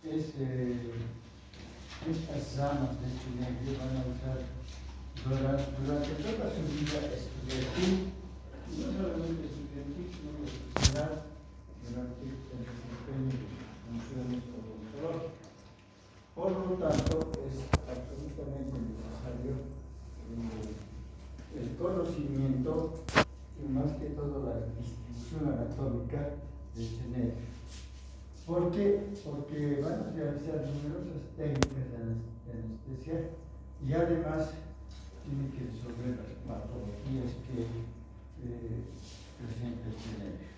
es, estas ramas de este nervio van a usar durante toda su vida estudiantil, no solamente estudiantil, sino profesional, durante el desempeño de sus funciones odontológicas. Por lo tanto, es absolutamente necesario el conocimiento y más que todo la distribución anatómica de este nervio. ¿Por qué? Porque van a realizar numerosas técnicas de anestesia y además tienen que resolver las patologías que presenta este nervio.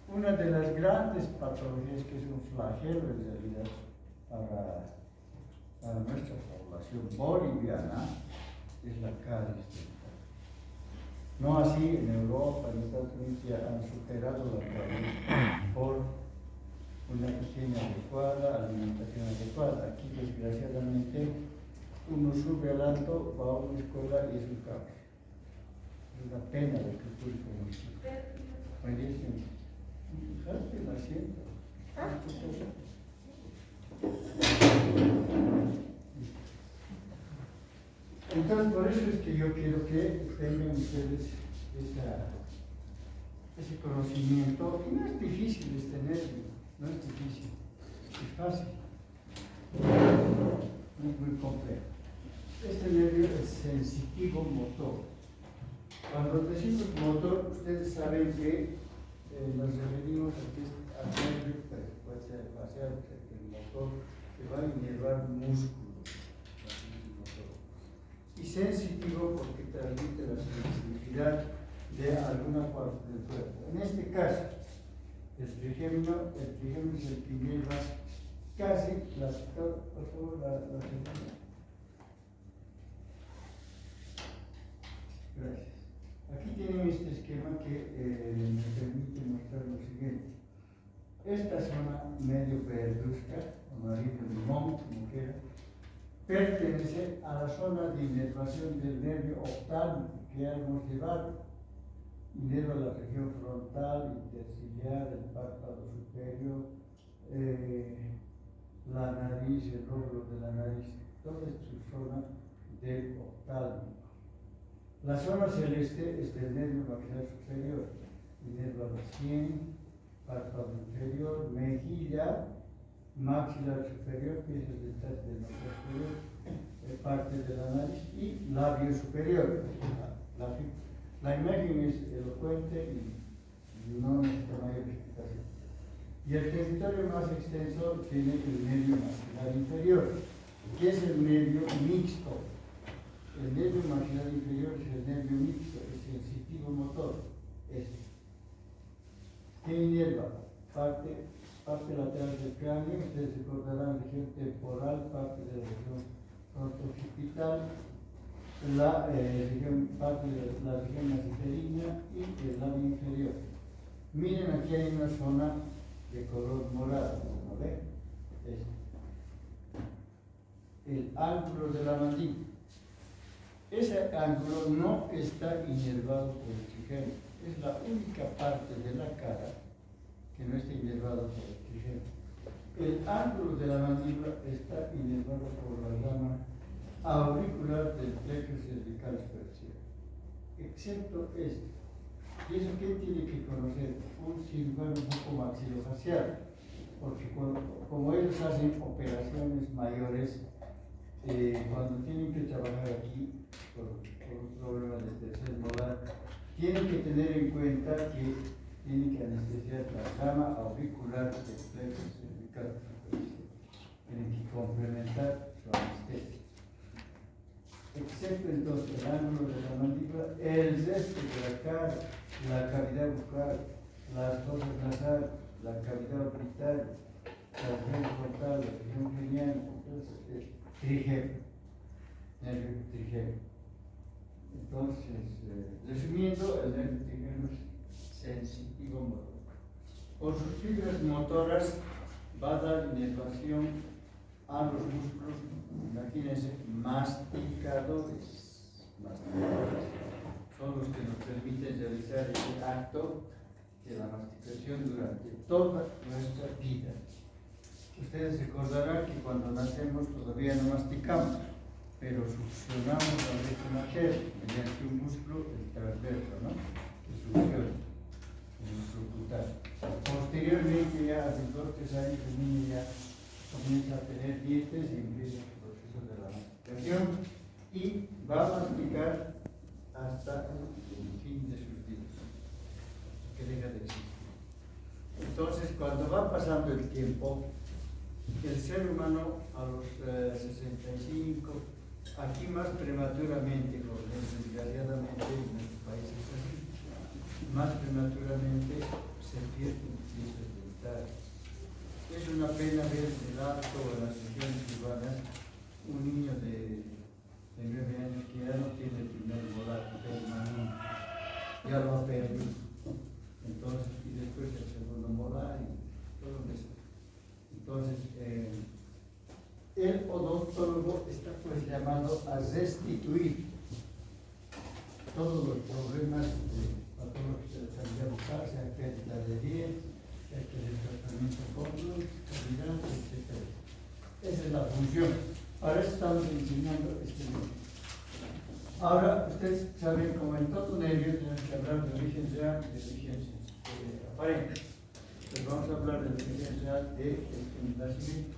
Una de las grandes patologías que es un flagelo en realidad para nuestra población boliviana es la caries dental. No así en Europa, en Estados Unidos ya han superado la caries por una higiene adecuada, alimentación adecuada. Aquí desgraciadamente uno sube al alto, va a una escuela y es un caos. Es una pena lo que ocurre con esto. Dejaste el asiento. Entonces, por eso es que yo quiero que tengan ustedes ese conocimiento. Y no es difícil tenerlo, no es difícil, es fácil, no es muy complejo. Este nervio es sensitivo motor. Cuando decimos motor, ustedes saben que nos referimos al nervio facial, el motor que va a inervar músculos. Y sensitivo porque transmite la sensibilidad de alguna parte del cuerpo. En este caso, el trigémino es el que inerva casi la segunda. Gracias. Aquí tienen este esquema que me permite mostrar lo siguiente. Esta zona medio verduzca, amarillo limón, como quiera, pertenece a la zona de inervación del nervio oftálmico que ya hemos llevado. Inerva la región frontal, interciliar, el párpado superior, la nariz, el lóbulo de la nariz, toda esta zona del oftálmico. La zona celeste es del nervio maxilar superior, inerva la sien, párpado inferior, mejilla, maxilar superior, piezas dentales del maxilar superior, parte de la nariz y labio superior. La imagen es elocuente y no necesita mayor explicación. Y el territorio más extenso tiene el nervio maxilar inferior, que es el nervio mixto. El nervio maxilar inferior es el nervio mixto, es sensitivo motor. ¿Qué inerva? Parte lateral del cráneo, ustedes recordarán región temporal, parte de la región frontooccipital, parte de la región nasiterina y el labio inferior. Miren, aquí hay una zona de color morado, ¿no ven? El ángulo de la mandíbula. Ese ángulo no está inervado por el trigémino. Es la única parte de la cara que no está inervado por el trigémino. El ángulo de la mandíbula está inervado por la rama auricular del plexo cervical superior, excepto este. ¿Y eso qué tiene que conocer? Un cirujano un poco maxilofacial, porque como ellos hacen operaciones mayores, cuando tienen que trabajar aquí por un problema de tercer molar, tienen que tener en cuenta que tienen que anestesiar la rama auricular del plexo cervical superior. Tienen que complementar su anestesia. Excepto entonces el ángulo de la mandíbula, el resto de la cara, la cavidad bucal, las fosas nasales, la cavidad orbital, la región frontal, la región craniana, entonces trigémino, nervio trigémino. Entonces, resumiendo, el nervio trigémino es sensitivo motor. Por sus fibras motoras va a dar inervación a los músculos, imagínense, masticadores. Son los que nos permiten realizar el acto de la masticación durante toda nuestra vida. Ustedes recordarán que cuando nacemos todavía no masticamos, pero succionamos la leche materna mediante un músculo, el transverso, ¿no? Que succiona en nuestro cutal. Posteriormente, ya hace 2 o 3 años, el niño ya comienza a tener dientes y empieza el proceso de la masticación y va a masticar hasta el fin de sus días, que deja de existir. Entonces, cuando va pasando el tiempo, el ser humano a los 65, aquí más prematuramente, desgraciadamente en nuestro país es así, más prematuramente se pierden piezas dentales. Es una pena ver del alto o en las regiones urbanas un niño de 9 años que ya no tiene el primer molar permanente, ya lo ha perdido. Entonces, y después el segundo molar y todo eso. Entonces, el odontólogo está pues llamado a restituir todos los problemas patológicos de calidad bucal, sea pérdida de dientes, el tratamiento con luz, calidad, etc. Esa es la función. Para eso estamos enseñando este nervio. Ahora, ustedes saben, como en todo nervio, tenemos que hablar de origen real y de origen aparente. Pues vamos a hablar del origen real de nacimiento.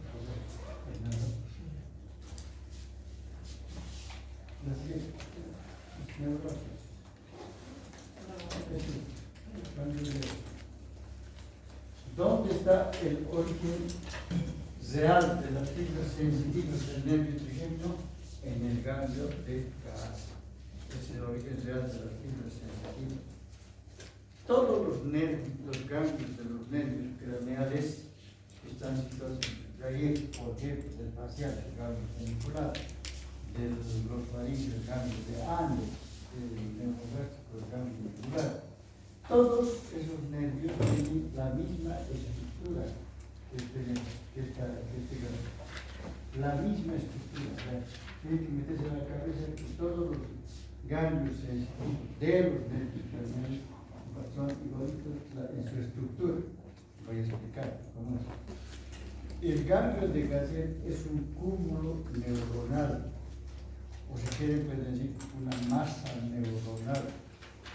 ¿Dónde está el origen real de las fibras sensitivas del nervio trigémino? En el ganglio de Gauss. Es el origen real de las fibras sensitivas. Todos los nervios, los ganglios de los nervios craneales están situados en su trayecto, por ejemplo, del facial, el ganglio genicular, de los faringes, el ganglio de Andes, del neurogástrico, el ganglio medular. Todos esos nervios tienen la misma estructura que este ganglio. La misma estructura. O sea, tiene que meterse en la cabeza que todos los ganglios sensitivos de los nervios craneales son igualitos en su estructura. Voy a explicar cómo es. El ganglio de Gaussian es un cúmulo neuronal, o si quieren pueden decir una masa neuronal.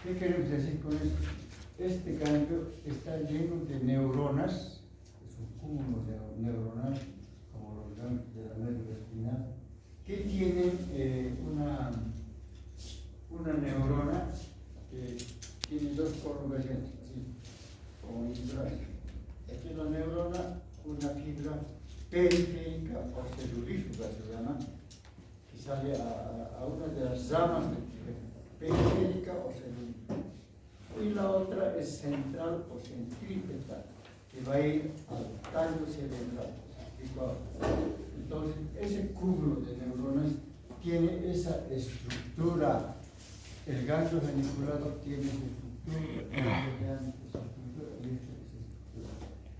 ¿Qué queremos decir con esto? Este ganglio está lleno de neuronas, es un cúmulo neuronal, como los ganglios de la médula espinal, que tienen una neurona que tiene 2 prolongaciones, así, como un brazo. Aquí la neurona, una fibra periférica o celurífuga se llama, que sale a una de las ramas del periférica o celurífuga. Y la otra es central o centrípeta, que va a ir al tallo cerebral. Entonces, ese cúmulo de neuronas tiene esa estructura. El ganglio geniculado tiene esa estructura,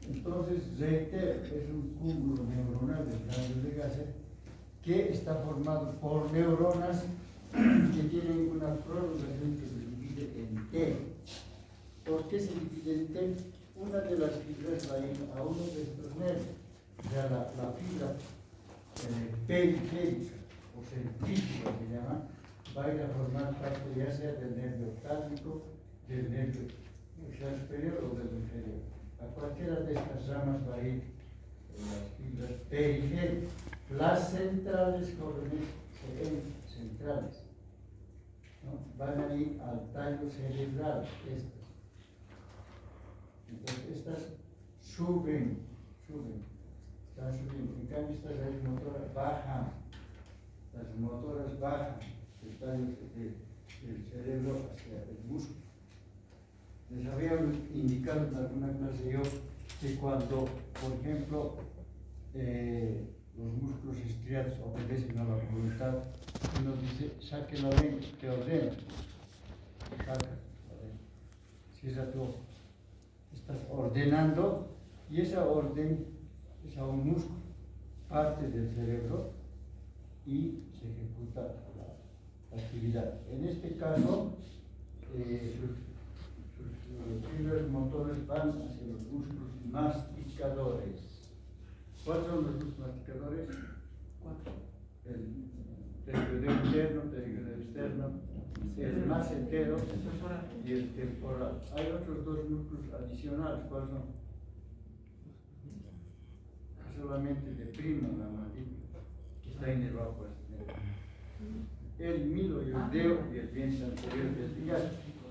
Entonces, reitero, es un cúmulo neuronal del ganglio de Gaussian que está formado por neuronas que tienen una prolongación que se divide en T. ¿Por qué se divide en T? Una de las fibras va a ir a uno de estos nervios, o sea, la fibra periférica o centrífuga se llama, va a ir a formar parte ya sea del nervio oftálmico, del nervio superior o del inferior. A cualquiera de estas ramas va a ir las fibras periféricas. Las centrales centrales, ¿no? Van a ir al tallo cerebral. Entonces estas suben, están subiendo. En cambio estas raíces motoras bajan, las motoras bajan del tallo del cerebro hacia el músculo. Les había indicado en alguna clase yo que cuando, por ejemplo, los músculos estriados obedecen a la voluntad, uno dice, saque la lengua, te ordena, saca la lengua, cierra tu ojo. Estás ordenando y esa orden es a un músculo, parte del cerebro y se ejecuta la actividad. En este caso, sus fibras motores van hacia los músculos masticadores. ¿Cuáles son los dos masticadores? 4. El pterigoideo interno, pterigoideo externo, el macetero y el temporal. Hay otros dos núcleos adicionales. ¿Cuáles son? Que solamente deprimen la mandíbula, que está inervado por este nervio. El miloideo y el vientre anterior del digástrico.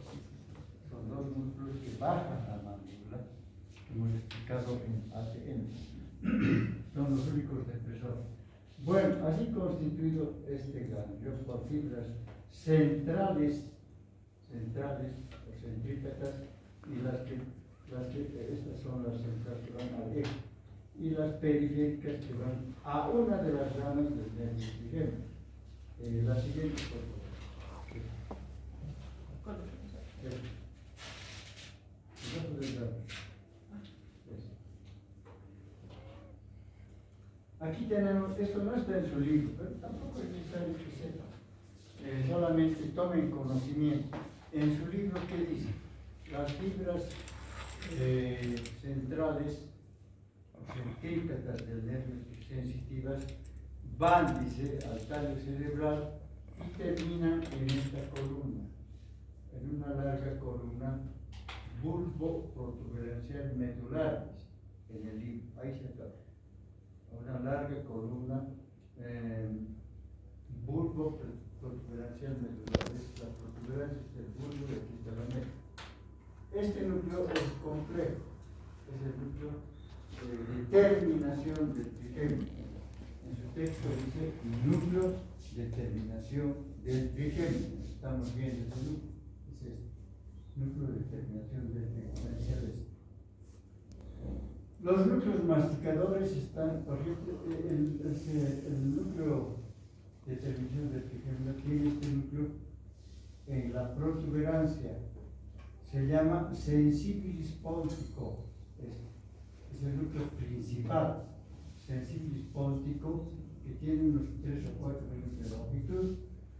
Son dos músculos que bajan la mandíbula, que hemos explicado en ATM. Son los únicos depresores. Bueno, así constituido este ganglio por fibras centrales o centrípetas, y estas son las centrales que van al eje, y las periféricas que van a una de las ramas del nervio trigémino. La siguiente, por favor. Aquí tenemos, esto no está en su libro, pero tampoco es necesario que sepa. Solamente tomen conocimiento. En su libro, ¿qué dice? Las fibras centrales o centrípetas del nervio sensitivas van, dice, al tallo cerebral y terminan en esta columna, en una larga columna bulbo-protuberancial medular, en el libro, ahí se acaba. Una larga columna bulbo-protuberancial medular, es la protuberancia del bulbo de aquí está la médula. Este núcleo es complejo, es el núcleo de terminación del trigémino. En su texto dice núcleo de terminación del trigémino. Estamos viendo ese núcleo. Es este. Núcleo de terminación del trigémino. Los núcleos masticadores están, por ejemplo, el núcleo de terminación del trigémino tiene este núcleo en la protuberancia. Se llama sensibilis pontico. Es el núcleo principal. Sensibilis pontico, que tiene unos 3 o 4 metros de longitud,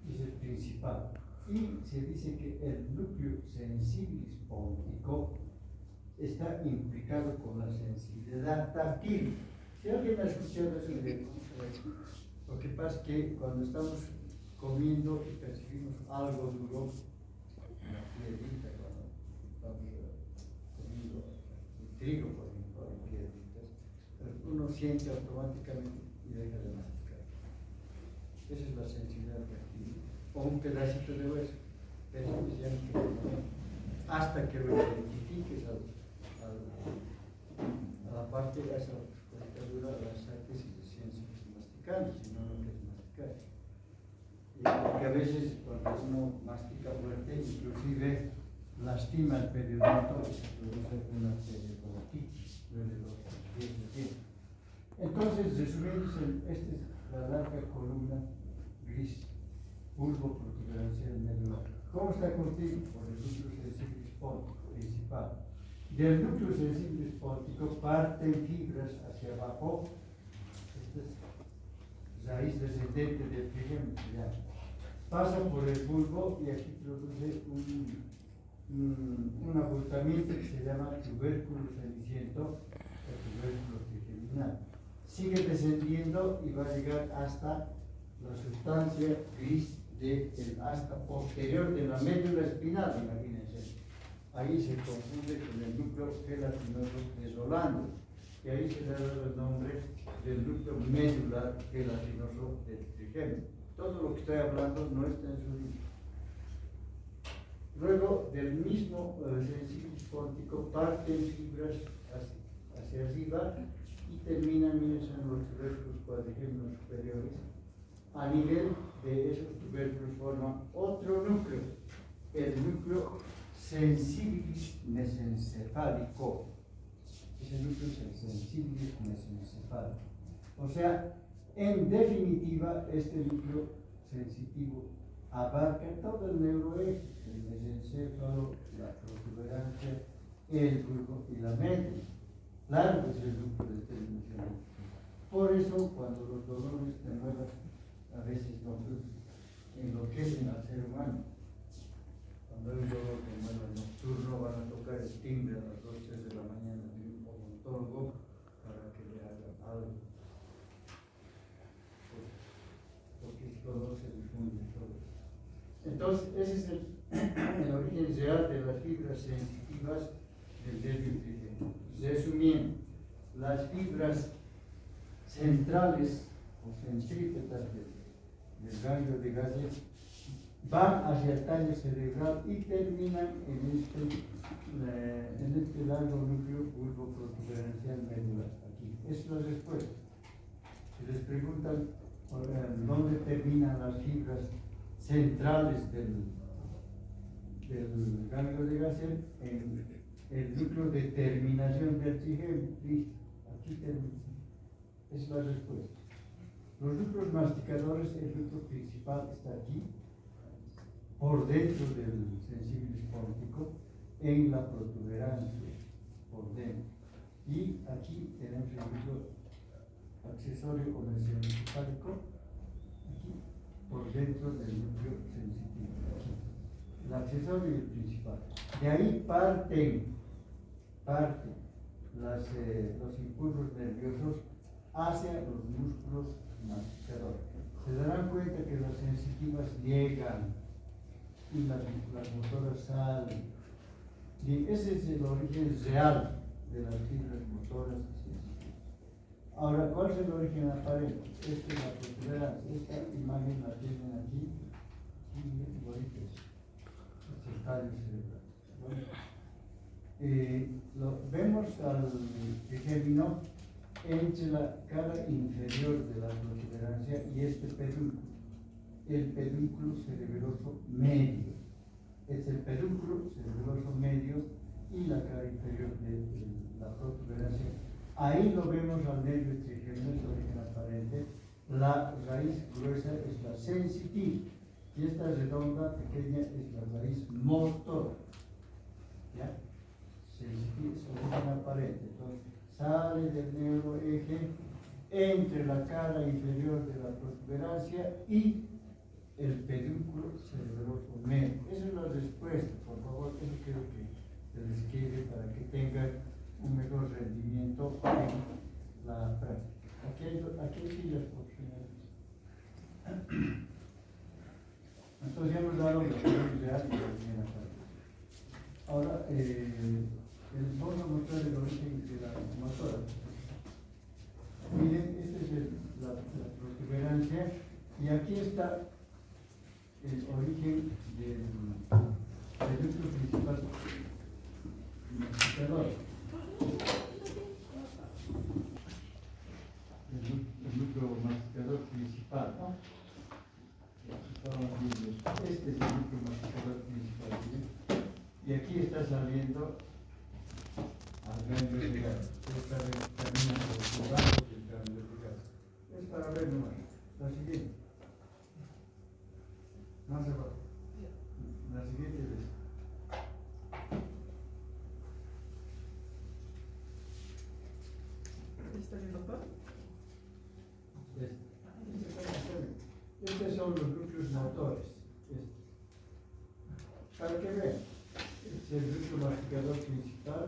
es el principal. Y se dice que el núcleo sensibilis pontico está implicado con la sensibilidad táctil. Si alguien ha escuchado eso, lo que pasa es que cuando estamos comiendo y percibimos algo duro, una piedrita, cuando estamos comiendo trigo, por ejemplo, en piedritas, uno siente automáticamente y deja de masticar. Esa es la sensibilidad táctil. O un pedacito de hueso, hasta que lo identifiques a la parte de esa cortadura, la saques y recién sigues masticando, si no, no quieres masticar. Porque a veces cuando uno mastica fuerte, inclusive lastima el periodonto y se produce una periodontitis, duele los pies de pie. Entonces, resumiendo, esta es la larga columna gris, bulbo protuberancial medular. ¿Cómo está contigo? Por el núcleo sensibilis pontico principal. Del núcleo sensibilis pontico parten fibras hacia abajo. Esta es raíz descendente del trigémino, pasa por el bulbo y aquí produce un abultamiento que se llama tubérculo ceniciento o tubérculo trigeminal. Sigue descendiendo y va a llegar hasta la sustancia gris del hasta posterior de la médula espinal, imagínense. Ahí se confunde con el núcleo gelatinoso desolano, y ahí se le ha dado el nombre del núcleo medular gelatinoso del trigémino. Todo lo que estoy hablando no está en su libro. Luego, del mismo sensibilis pontico parten fibras hacia arriba y terminan en los tubérculos cuadrigéminos superiores. A nivel de esos tubérculos forman otro núcleo, el núcleo sensibilis mesencefálico. Ese núcleo es el sensibilis mesencefálico. O sea, en definitiva, este núcleo sensitivo abarca todo el neuroeje, el mesencéfalo, la protuberancia, el bulbo y la médula. Largo es el núcleo de terminación. Por eso, cuando los dolores de muelas a veces enloquecen al ser humano. Cuando hay un dolor de muela nocturno, van a tocar el timbre a las 2 o 3 de la mañana de un odontólogo para que le haga algo. común de todos. Entonces, ese es el origen real de las fibras sensitivas del nervio trigémino. Resumiendo, las fibras centrales o centrípetas del ganglio de Gassier van hacia el tallo cerebral y terminan en este largo núcleo bulboprotuberancial medular. Aquí, esa es la respuesta. Si les preguntan dónde terminan las fibras centrales del ganglio de Gassier, en el núcleo de terminación del trigémino, listo, aquí termina. Esa es la respuesta. Los núcleos masticadores, el núcleo principal está aquí, por dentro del sensibilis póntico, en la protuberancia, por dentro. Y aquí tenemos el núcleo accesorio o mesencefálico, aquí, por dentro del núcleo sensitivo, aquí. El accesorio y el principal. De ahí parten los impulsos nerviosos hacia los músculos masticadores. Se darán cuenta que las sensitivas llegan y las motoras salen. Y ese es el origen real de las fibras motoras sensitivas. Ahora, ¿cuál es el origen aparente? Esta es la protuberancia. Esta imagen la tienen aquí. Y ahorita es el tallo cerebral. Bueno, vemos al trigémino entre la cara inferior de la protuberancia y este pedúnculo, el pedúnculo cerebeloso medio. Es el pedúnculo cerebeloso medio y la cara inferior de la protuberancia. Ahí lo vemos al nervio trigémino, es el origen aparente. La raíz gruesa es la sensitiva y esta redonda pequeña es la raíz motor. ¿Ya? Sensitiva es el origen aparente. Entonces, sale del neuroeje entre la cara inferior de la protuberancia y el pedúnculo cerebeloso medio. Esa es la respuesta, por favor, eso quiero que se les quede para que tengan un mejor rendimiento en la práctica. Aquí hay sillas opcionales. Entonces ya hemos dado los valores reales de la primera parte. Ahora, vamos a mostrar el origen de la motora. Miren, esta es la protuberancia y aquí está el origen del núcleo principal masticador. El núcleo masticador principal, ¿no? Este es el núcleo masticador principal, ¿sí? Y aquí está saliendo al ganglio de Gassier. Esta termina por los brazos del ganglio de Gassier. Es para ver nomás. La siguiente. Más abajo. La siguiente es. ¿Está bien, doctor? Estos son los núcleos motores. Para que vean, este es el núcleo masticador principal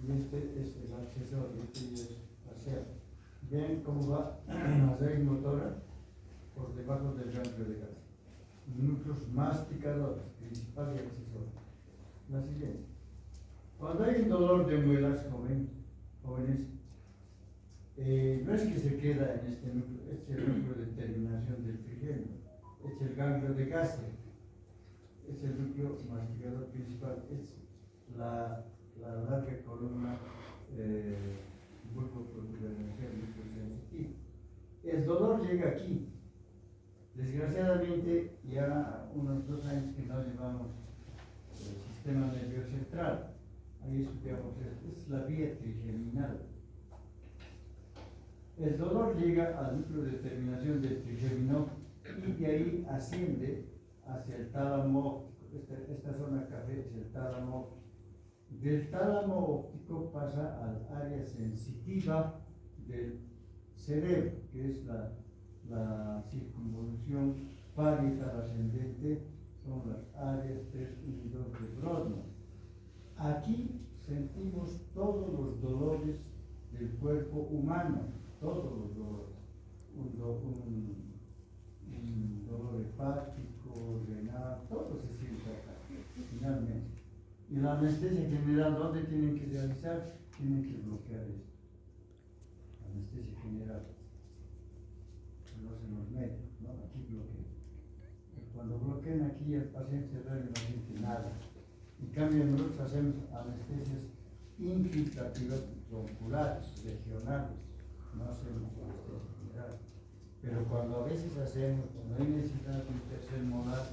y este es el accesorio, este es hacia. Vean cómo va la raíz motora por debajo del ganglio de Gassier. Núcleos masticadores, principal y accesorio. La siguiente. Cuando hay un dolor de muelas, jóvenes, no es que se queda en este núcleo, este es el núcleo de terminación del trigémino, este es el ganglio de Gassier, este es el núcleo masticador principal, es la larga columna bulboprotuberancial, núcleo sensitivo. El dolor llega aquí. Desgraciadamente, ya unos 2 años que no llevamos el sistema nervioso central. Ahí estudiamos esto. Es la vía trigeminal. El dolor llega al núcleo de terminación del trigémino y de ahí asciende hacia el tálamo óptico. Esta zona café es el tálamo óptico. Del tálamo óptico pasa al área sensitiva del cerebro, que es la circunvolución parietal ascendente, son las áreas 3, 1 y 2 de Brodmann. Aquí sentimos todos los dolores del cuerpo humano, todos los dolores. dolor hepático, renal, todo se siente acá, finalmente. Y la anestesia general, ¿dónde tienen que realizar? Tienen que bloquear esto. Anestesia general. Lo hacen los médicos, ¿no? Aquí bloquean. Cuando bloquean aquí, el paciente duerme, no siente nada. En cambio, nosotros hacemos anestesias infiltrativas bronculares, regionales, no hacemos anestesia general. Pero cuando a veces hacemos, cuando hay necesidad de un tercer molar,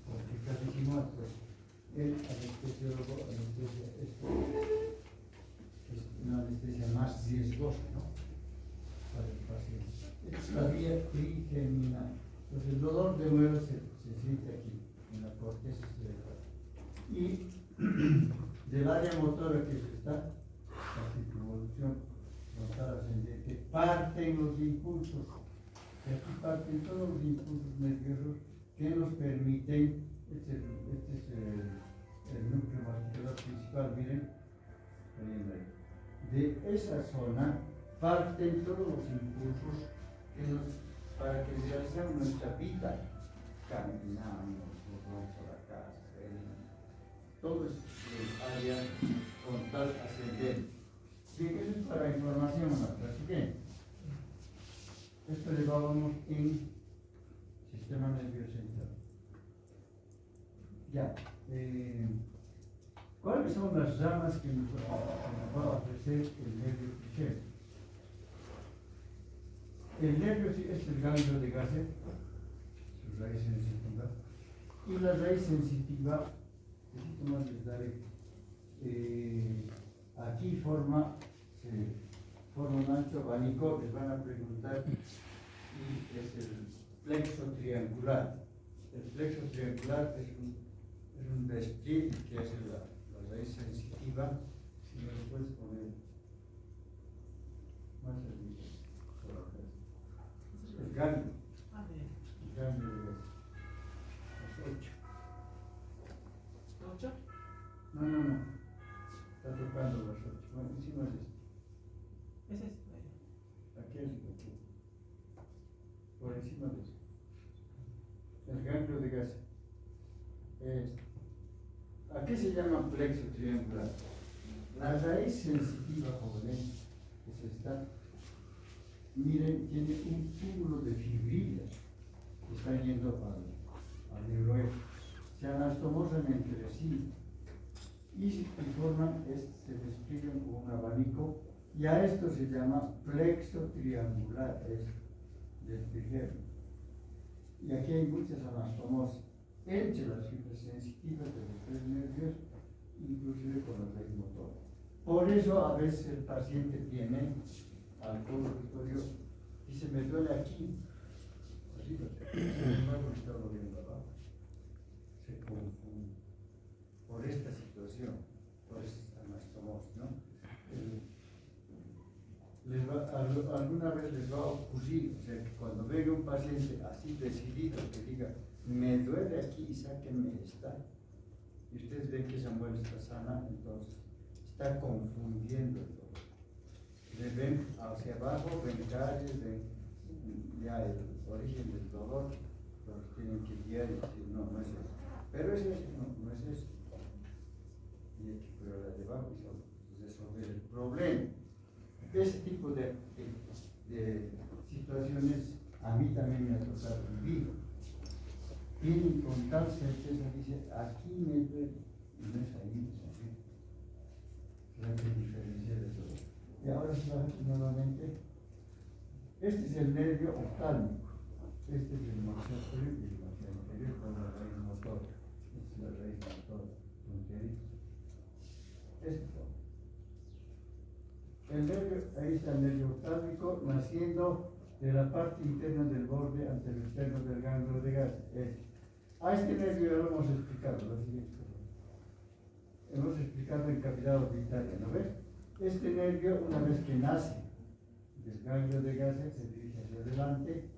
porque casi hicimos, pues el anestesiólogo anestesia esto, es una anestesia más riesgosa, ¿no? Para el paciente. Esta es la vía trigeminal. Entonces el dolor de nuevo se siente aquí, en la corteza cerebral. Y del área motora que está, la circunvolución frontal ascendente, parten los impulsos. Y aquí parten todos los impulsos nerviosos que nos permiten, este es el núcleo articular principal, miren, de esa zona parten todos los impulsos para que realicemos nuestra vida, caminamos, nos vamos a la casa, todo es el área frontal ascendente. Bien, eso es para información nuestra. Siguiente. Esto lo llevábamos en sistema nervioso central. Ya. ¿Cuáles son las ramas que nos va a ofrecer el nervio trigémino? El nervio es el ganglio de Gasser, su raíz sensitiva, y la raíz sensitiva, un poquito más les daré, aquí forma un ancho abanico, les van a preguntar, y es el plexo triangular. El plexo triangular es un vestir que hace la raíz sensitiva. Si me lo puedes poner más arriba, por acá. El ganglio. El ganglio de las 8. ¿8? No. Está tocando las 8. Bueno, encima de esto. ¿Es esto? Aquí arriba, aquí. Por encima de esto. El ganglio de Gasser. ¿A qué se llama plexo triangular? La raíz sensitiva, jóvenes, que se está, miren, tiene un túmulo de fibrillas que están yendo al neuroeje. Se anastomosan entre sí y forman, se despliegan como un abanico, y a esto se llama plexo triangular, es del trigémino. Y aquí hay muchas anastomosas entre las fibras sensitivas de los tres nervios, inclusive con la raíz motora. Por eso a veces el paciente tiene alcohol respiratorio y se me duele aquí, arriba, no está doliendo abajo. Se confunde por esta situación, por esta anastomosis, ¿no? Alguna vez les va a ocurrir, o sea, que cuando venga un paciente así decidido que diga, me duele aquí y sáquenme esta, y ustedes ven que esa muela está sana, entonces está confundiendo el dolor. Le ven hacia abajo, ven calles, ven ya el origen del dolor, los tienen que guiar y decir, no es eso. Pero es eso, no es eso. Y hay que cuidar de abajo y resolver el problema. Ese tipo de situaciones a mí también me ha tocado vivir. Tienen con tal certeza, dice, aquí me duele, y no es ahí, es así. Hay que diferenciar de todo. Y ahora se va nuevamente. Este es el nervio oftálmico. Este es el maxilar superior y el maxilar inferior con la raíz motora. Esta es la raíz motora, fronteriza. Esto. El nervio, ahí está el nervio oftálmico naciendo de la parte interna del borde anteroexterno del ganglio de Gasser. A este nervio ya lo hemos explicado, lo siguiente. Hemos explicado en cavidad orbitaria, ¿no ves? Este nervio, una vez que nace del ganglio de Gasser, se dirige hacia adelante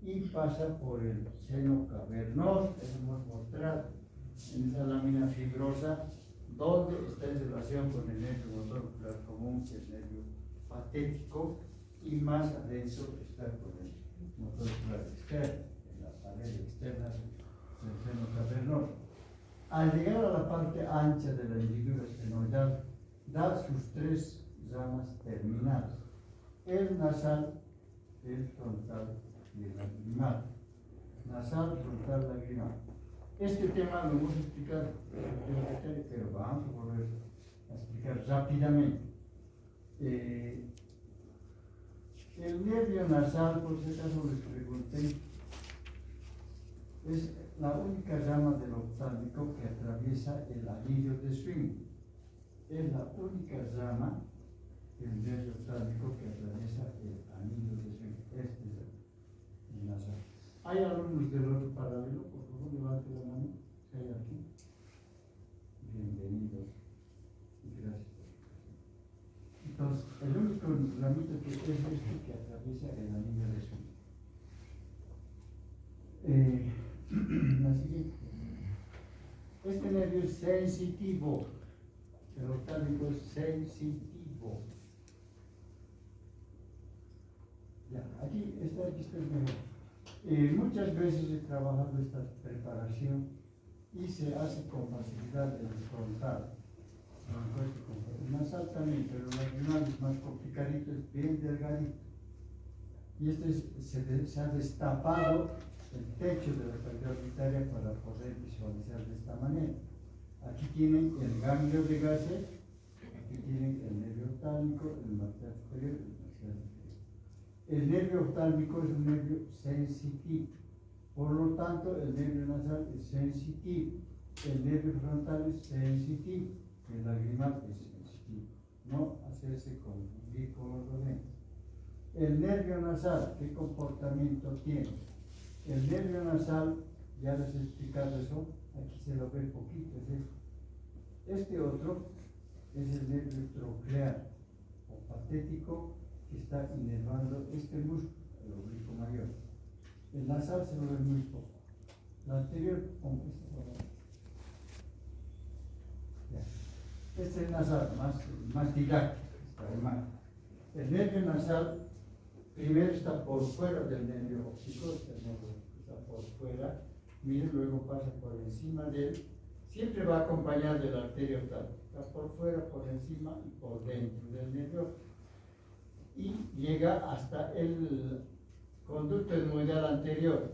y pasa por el seno cavernoso, eso hemos mostrado en esa lámina fibrosa, donde está en relación con el nervio motor ocular común, que es el nervio patético, y más adentro está con el motor ocular externo, en la pared externa del seno cavernoso. Al llegar a la parte ancha de la hendidura esfenoidal, da sus tres ramas terminales: el nasal, el frontal y el lagrimal. Nasal, frontal, lagrimal. Este tema lo hemos explicado, pero vamos a volver a explicar rápidamente. El nervio nasal, por si acaso les pregunté, es la única rama del oftálmico que atraviesa el anillo de Swing. Es la única rama del nervio oftálmico que atraviesa el anillo de Swing. Este es el nasal. ¿Hay alumnos del otro paralelo? Por favor, levante la mano. Si hay aquí. Bienvenidos. Gracias. Entonces, el único ramito que es este que atraviesa el anillo de Swing. La siguiente. Este nervio es sensitivo. El oftálmico es sensitivo. Ya, aquí está mejor. Muchas veces he trabajado esta preparación y se hace con facilidad en el frontal. El nasal también, pero el lagrimal es más complicadito, es bien delgadito. Y se ha destapado el techo de la cavidad orbitaria para poder visualizar de esta manera. Aquí tienen el ganglio de gases, aquí tienen el nervio oftálmico, el maxilar superior y el maxilar inferior. El nervio oftálmico es un nervio sensitivo, por lo tanto el nervio nasal es sensitivo, el nervio frontal es sensitivo, el lagrimal es sensitivo. No hacerse confundir con los demás. El nervio nasal, ¿qué comportamiento tiene? El nervio nasal, ya les he explicado eso, aquí se lo ve poquito, es esto. Este otro es el nervio troclear o patético que está inervando este músculo, el oblicuo mayor. El nasal se lo ve muy poco. La anterior, pongo esta palabra. Este es el nasal, más didáctico, está de mal. El nervio nasal primero está por fuera del nervio óptico, el nervio está por fuera, miren, luego pasa por encima de él, siempre va acompañado de la arteria oftálmica, está por fuera, por encima y por dentro del nervio óptico. Y llega hasta el conducto etmoidal anterior.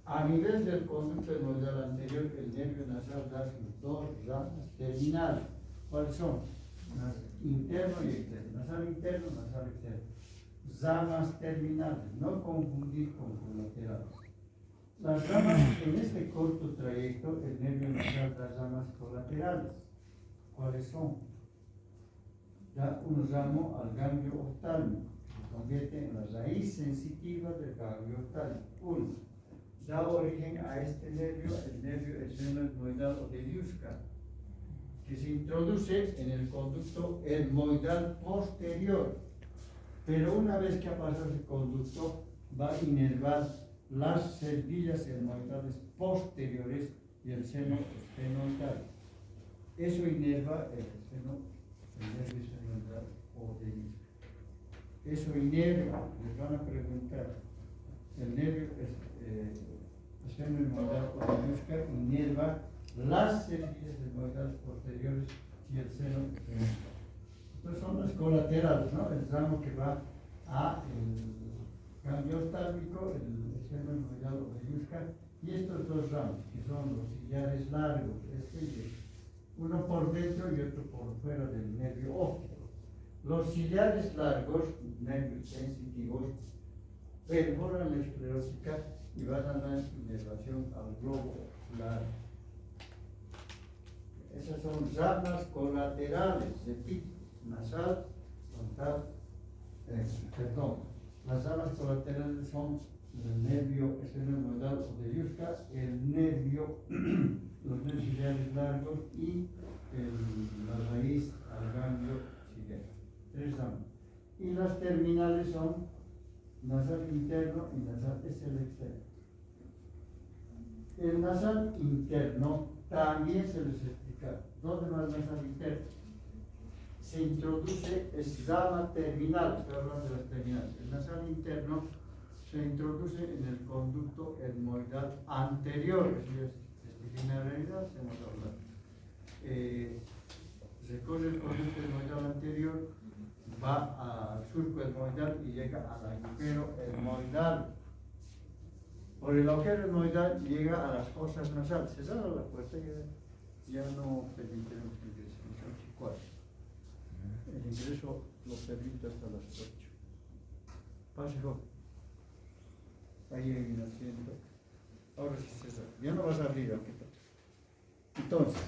A nivel del conducto etmoidal anterior, el nervio nasal da sus dos ramas terminales. ¿Cuáles son? Interno y externo. Nasal interno, nasal externo. Ramas terminales, no confundir con colaterales. Las ramas, en este corto trayecto, el nervio nasal da ramas colaterales. ¿Cuáles son? Da un ramo al ganglio oftálmico, que se convierte en la raíz sensitiva del ganglio oftálmico. Uno, da origen a este nervio, el nervio esfenoetmoidal o de Liuska, que se introduce en el conducto etmoidal posterior. Pero una vez que ha pasado ese conducto, va a inervar las cervillas etmoidales posteriores y el seno esfenoidal. Eso inerva el nervio esfenoidal o de Liuska. Eso inerva, les van a preguntar, el nervio esfenoidal o de Liuska inerva las cervillas etmoidales posteriores y el seno esfenoidal. Entonces son las colaterales, ¿no? El ramo que va a el ganglio oftálmico, el esfenoidal o de Liuska, y estos dos ramos, que son los cillares largos, este y este, uno por dentro y otro por fuera del nervio óptico. Los cillares largos, nervios sensitivos, perforan la esclerótica y van a dar inervación al globo ocular. Esas son ramas colaterales, repito, nasal, frontal, las ramas colaterales son el nervio esfenoidal o de Liuska, el nervio, los nervios ciliares largos y la raíz al ganglio ciliar. Tres ramas. Y las terminales son nasal interno y nasal, es el externo. El nasal interno también se les explica. ¿Dónde va el nasal interno? Se introduce, es rama terminal, estoy hablando de las terminales. El nasal interno se introduce en el conducto etmoidal anterior. Es generalidad, hemos hablado. Recorre el conducto etmoidal anterior, va al surco etmoidal y llega al agujero etmoidal. Por el agujero etmoidal llega a las fosas nasales. Se cerra la puerta y ya no permitiremos que ingrese. Son 4. El ingreso lo permite hasta las 8. Pase, joven. Ahí hay un asiento. Ahora sí se cerra. Ya no vas a abrir aquí. Entonces,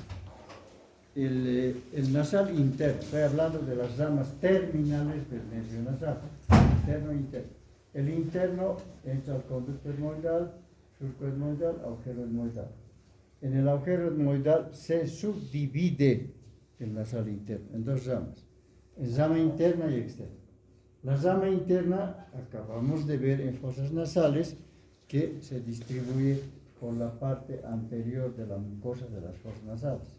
el nasal interno. Estoy hablando de las ramas terminales del nervio nasal. Interno e interno. El interno entra al conducto etmoidal, surco etmoidal, agujero etmoidal. En el agujero etmoidal se subdivide el nasal interno en 2 ramas. En rama interna y externa. La rama interna acabamos de ver en fosas nasales que se distribuye por la parte anterior de la mucosa de las fosas nasales.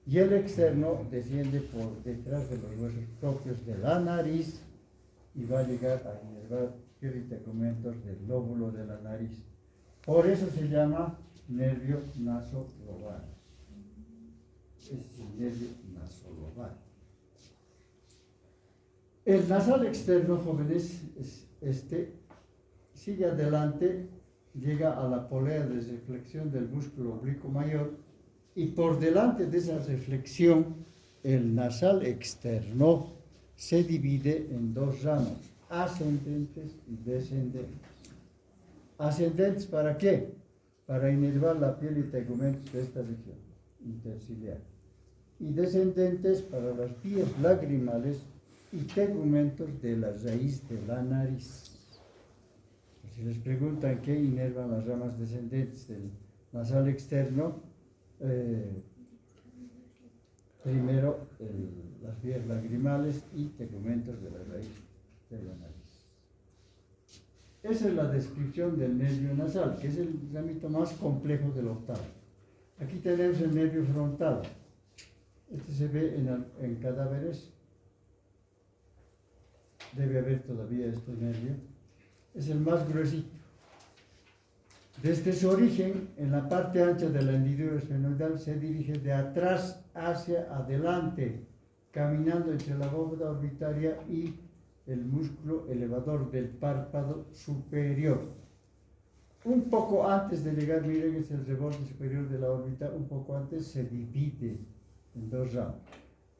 Y el externo desciende por detrás de los huesos propios de la nariz y va a llegar a inervar tegmentos del lóbulo de la nariz. Por eso se llama nervio nasoglobar. Es el nervio nasoglobar. El nasal externo, jóvenes, sigue adelante, llega a la polea de reflexión del músculo oblicuo mayor y por delante de esa reflexión, el nasal externo se divide en 2 ramas, ascendentes y descendentes. Ascendentes, ¿para qué? Para inervar la piel y tegmentos de esta región interciliar. Y descendentes para las vías lagrimales y tegmentos de la raíz de la nariz. Si les preguntan qué inervan las ramas descendentes del nasal externo, primero las vías lagrimales y tegmentos de la raíz de la nariz. Esa es la descripción del nervio nasal, que es el ámbito más complejo del octavo. Aquí tenemos el nervio frontal. Este se ve en cadáveres. Debe haber todavía este nervio. Es el más gruesito. Desde su origen, en la parte ancha de la hendidura esfenoidal, se dirige de atrás hacia adelante, caminando entre la bóveda orbitaria y el músculo elevador del párpado superior. Un poco antes de llegar, miren, es el reborde superior de la órbita, un poco antes se divide en 2 ramas,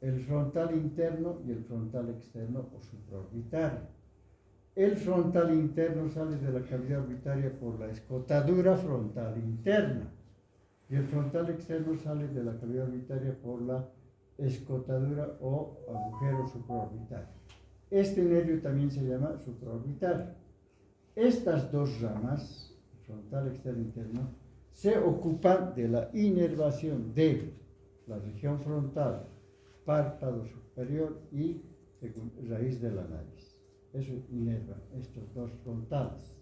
el frontal interno y el frontal externo o supraorbitario. El frontal interno sale de la cavidad orbitaria por la escotadura frontal interna y el frontal externo sale de la cavidad orbitaria por la escotadura o agujero supraorbitario. Este nervio también se llama supraorbitario. Estas 2 ramas, frontal externo e interno, se ocupan de la inervación de la región frontal, párpado superior y raíz de la nariz. Eso inerva estos 2 frontales.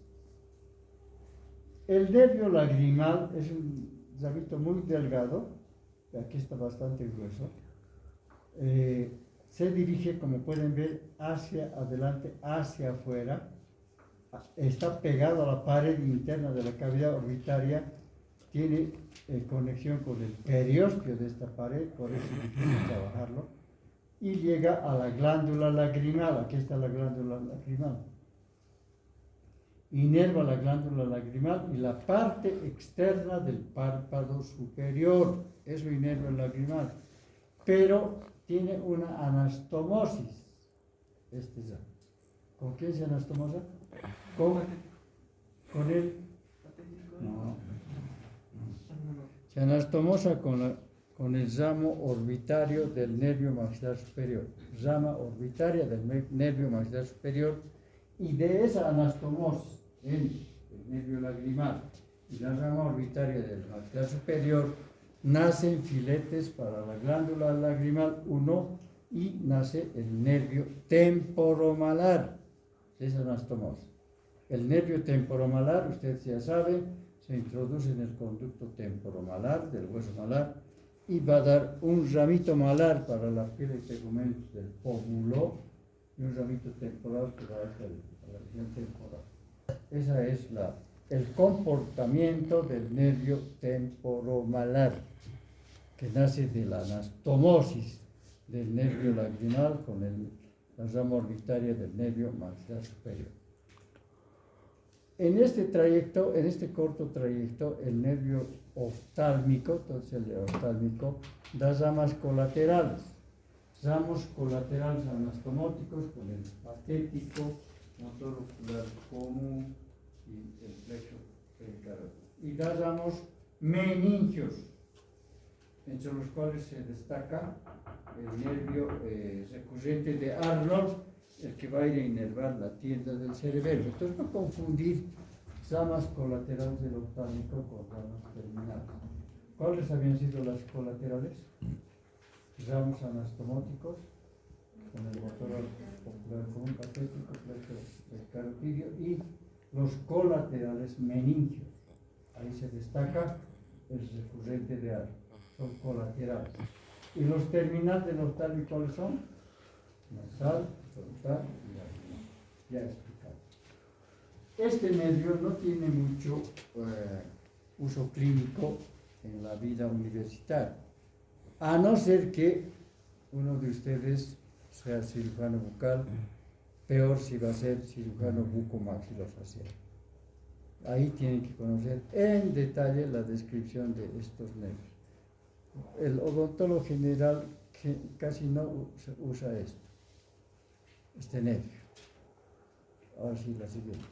El nervio lagrimal es un rabito muy delgado, aquí está bastante grueso. Se dirige, como pueden ver, hacia adelante, hacia afuera. Está pegado a la pared interna de la cavidad orbitaria. Tiene conexión con el periósteo de esta pared, por eso es difícil trabajarlo. Y llega a la glándula lagrimal. Aquí está la glándula lagrimal. Inerva la glándula lagrimal y la parte externa del párpado superior. Eso inerva el lagrimal. Pero tiene una anastomosis. Ya. ¿Con quién se anastomosa? Con el... No. Se anastomosa con el ramo orbitario del nervio maxilar superior. Rama orbitaria del nervio maxilar superior. Y de esa anastomosis en el nervio lagrimal y la rama orbitaria del maxilar superior nacen filetes para la glándula lagrimal 1 y nace el nervio temporomalar. Esa anastomosis. El nervio temporomalar, ustedes ya saben, se introduce en el conducto temporomalar del hueso malar y va a dar un ramito malar para la piel y tegmentos del pómulo y un ramito temporal que va a la región temporal. Esa es el comportamiento del nervio temporomalar, que nace de la anastomosis del nervio lagrimal con la rama orbitaria del nervio maxilar superior. En este trayecto, en este corto trayecto, el nervio oftálmico, entonces el oftálmico, da ramas colaterales anastomóticos con el patético, motor ocular común y el plexo pericardial. Y da ramos meningios, entre los cuales se destaca el nervio recurrente de Arnold, el que va a ir a inervar la tienda del cerebelo. Entonces, no confundir ramas colaterales del oftálmico con ramas terminales. ¿Cuáles habían sido las colaterales? Ramos anastomóticos, con el motor ocular común, patético, plexo pericardial, y los colaterales meningios. Ahí se destaca el recurrente de Arnold. Son colaterales. ¿Y los terminales del oftálmico cuáles son? Nasal, frontal y lagrimal. Ya he explicado. Este nervio no tiene mucho uso clínico en la vida universitaria, a no ser que uno de ustedes sea cirujano bucal, peor si va a ser cirujano bucomaxilofacial. Ahí tienen que conocer en detalle la descripción de estos nervios. El odontólogo general casi no usa este nervio. Ahora sí, la siguiente.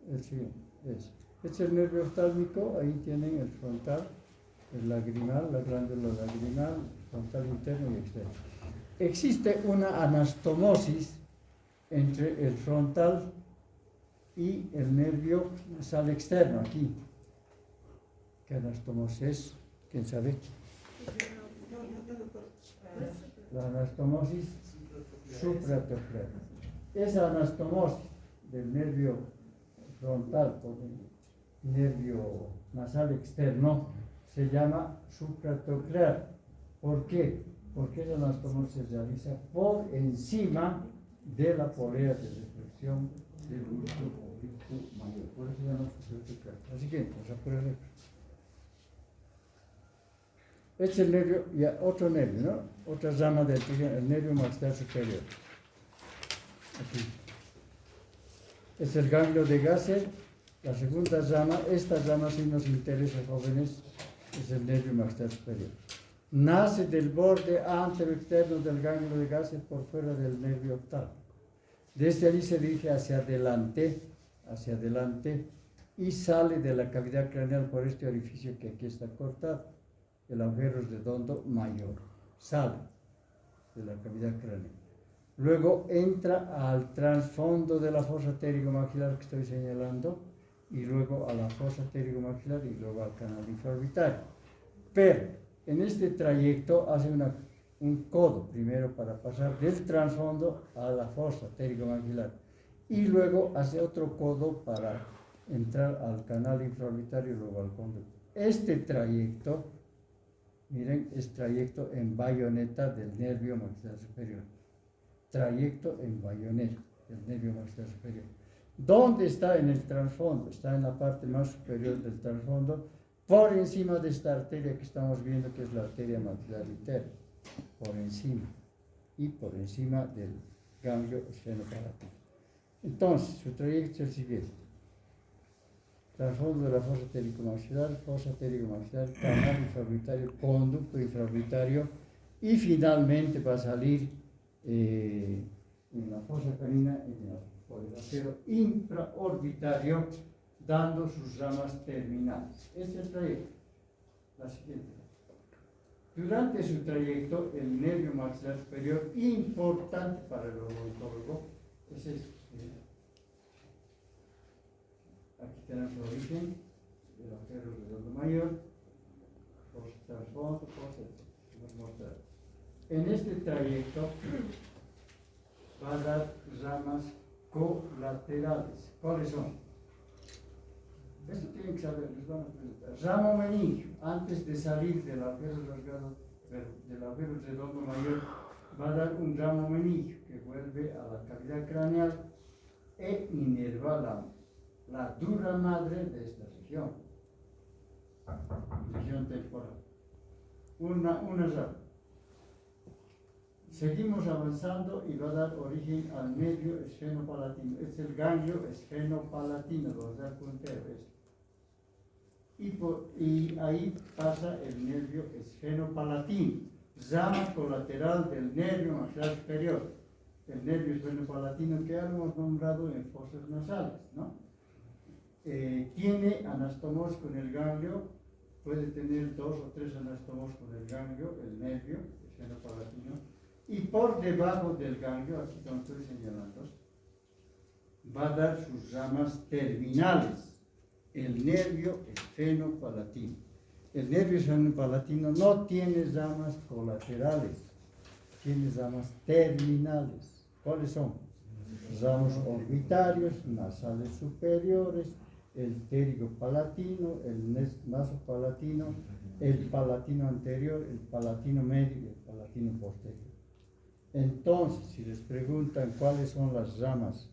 El siguiente es. Este es el nervio oftálmico, ahí tienen el frontal, el lagrimal, la glándula lagrimal, frontal interno y externo. Existe una anastomosis entre el frontal y el nervio nasal externo, aquí. ¿Qué anastomosis es? ¿Quién sabe? La anastomosis supratronclear. Esa anastomosis del nervio frontal con el nervio nasal externo se llama supratronclear. ¿Por qué? Porque esa anastomosis se realiza por encima de la polea de reflexión del músculo oblicuo mayor. Por eso se llama supratronclear. Así que, vamos a ponerle. Este es el nervio, ya otro nervio, ¿no? Otra rama del el nervio maxilar superior. Aquí. Es el ganglio de Gasser, la segunda rama. Esta rama sí nos interesa, jóvenes, es el nervio maxilar superior. Nace del borde antero-externo del ganglio de Gasser por fuera del nervio oftálmico. Desde allí se dirige hacia adelante, y sale de la cavidad craneal por este orificio que aquí está cortado. El agujero redondo mayor, sale de la cavidad craneal. Luego entra al trasfondo de la fosa pterigomaxilar que estoy señalando, y luego a la fosa pterigomaxilar y luego al canal infraorbitario. Pero en este trayecto hace un codo primero para pasar del trasfondo a la fosa pterigomaxilar y luego hace otro codo para entrar al canal infraorbitario y luego al conducto. Este trayecto, miren, es trayecto en bayoneta del nervio maxilar superior. Trayecto en bayoneta del nervio maxilar superior. ¿Dónde está en el trasfondo? Está en la parte más superior del trasfondo, por encima de esta arteria que estamos viendo, que es la arteria maxilar interna. Por encima. Y por encima del ganglio esfenoparático. Entonces, su trayecto es el siguiente. Trasfondo de la fosa pterigomaxilar, canal infraorbitario, conducto infraorbitario, y finalmente va a salir en la fosa canina por el agujero infraorbitario, dando sus ramas terminales. Este es el trayecto. La siguiente. Durante su trayecto, el nervio maxilar superior, importante para el odontólogo, es este. Aquí tenemos el origen del agujero redondo mayor, trasfondo, mostrar. En este trayecto va a dar ramas colaterales. ¿Cuáles son? Esto tienen que saber, les van a preguntar. Ramo meningio, antes de salir del agujero redondo mayor va a dar un ramo menigio que vuelve a la cavidad craneal e inerva la dura madre de esta región temporal. Una rama. Seguimos avanzando y va a dar origen al nervio esfenopalatino. Es el ganglio esfenopalatino, lo vas a dar puntero esto. Y ahí pasa el nervio esfenopalatino, rama colateral del nervio maxilar superior. El nervio esfenopalatino que hemos nombrado en fosas nasales, ¿no? Tiene anastomos con el ganglio, puede tener 2 o 3 anastomos con el ganglio, el nervio esfenopalatino, y por debajo del ganglio, aquí como estoy señalando, va a dar sus ramas terminales. El nervio esfenopalatino. El nervio esfenopalatino no tiene ramas colaterales, tiene ramas terminales. ¿Cuáles son? Ramos orbitarios, nasales superiores, el pterigopalatino, el nasopalatino, el palatino anterior, el palatino medio y el palatino posterior. Entonces, si les preguntan cuáles son las ramas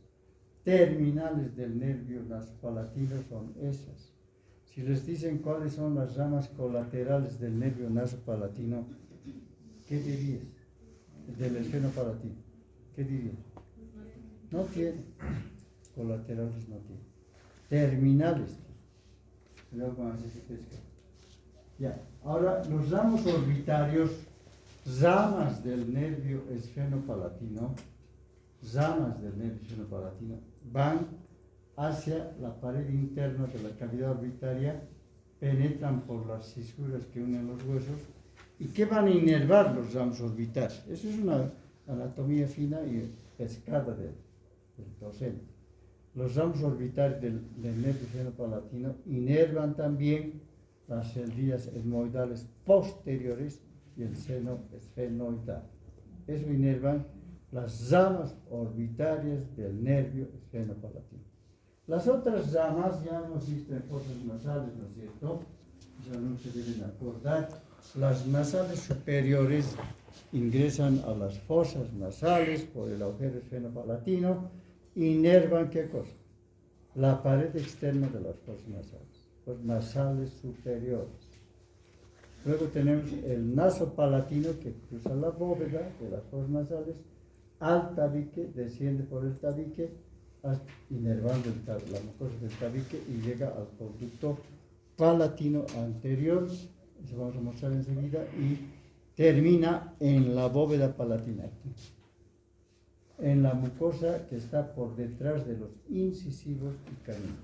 terminales del nervio nasopalatino, son esas. Si les dicen cuáles son las ramas colaterales del nervio nasopalatino, ¿qué dirías? Del esfenopalatino, ¿qué dirías? No tiene. Colaterales no tiene. Terminales tiene. Ya. Ahora, los ramos orbitarios, ramas del nervio esfenopalatino, van hacia la pared interna de la cavidad orbitaria, penetran por las fisuras que unen los huesos y que van a inervar los ramos orbitarios. Eso es una anatomía fina y pescada del docente. Los ramos orbitarios del nervio esfenopalatino inervan también las celdillas etmoidales posteriores y el seno esfenoidal. Eso inervan las ramas orbitarias del nervio esfenopalatino. Las otras ramas ya hemos visto en fosas nasales, ¿no es cierto? Ya no se deben acordar. Las nasales superiores ingresan a las fosas nasales por el agujero esfenopalatino, inervan ¿qué cosa? La pared externa de las fosas nasales, los nasales superiores. Luego tenemos el nasopalatino que cruza la bóveda de las fosas nasales al tabique, desciende por el tabique, inervando la mucosa del tabique y llega al conducto palatino anterior, eso vamos a mostrar enseguida, y termina en la bóveda palatina, en la mucosa que está por detrás de los incisivos y caninos.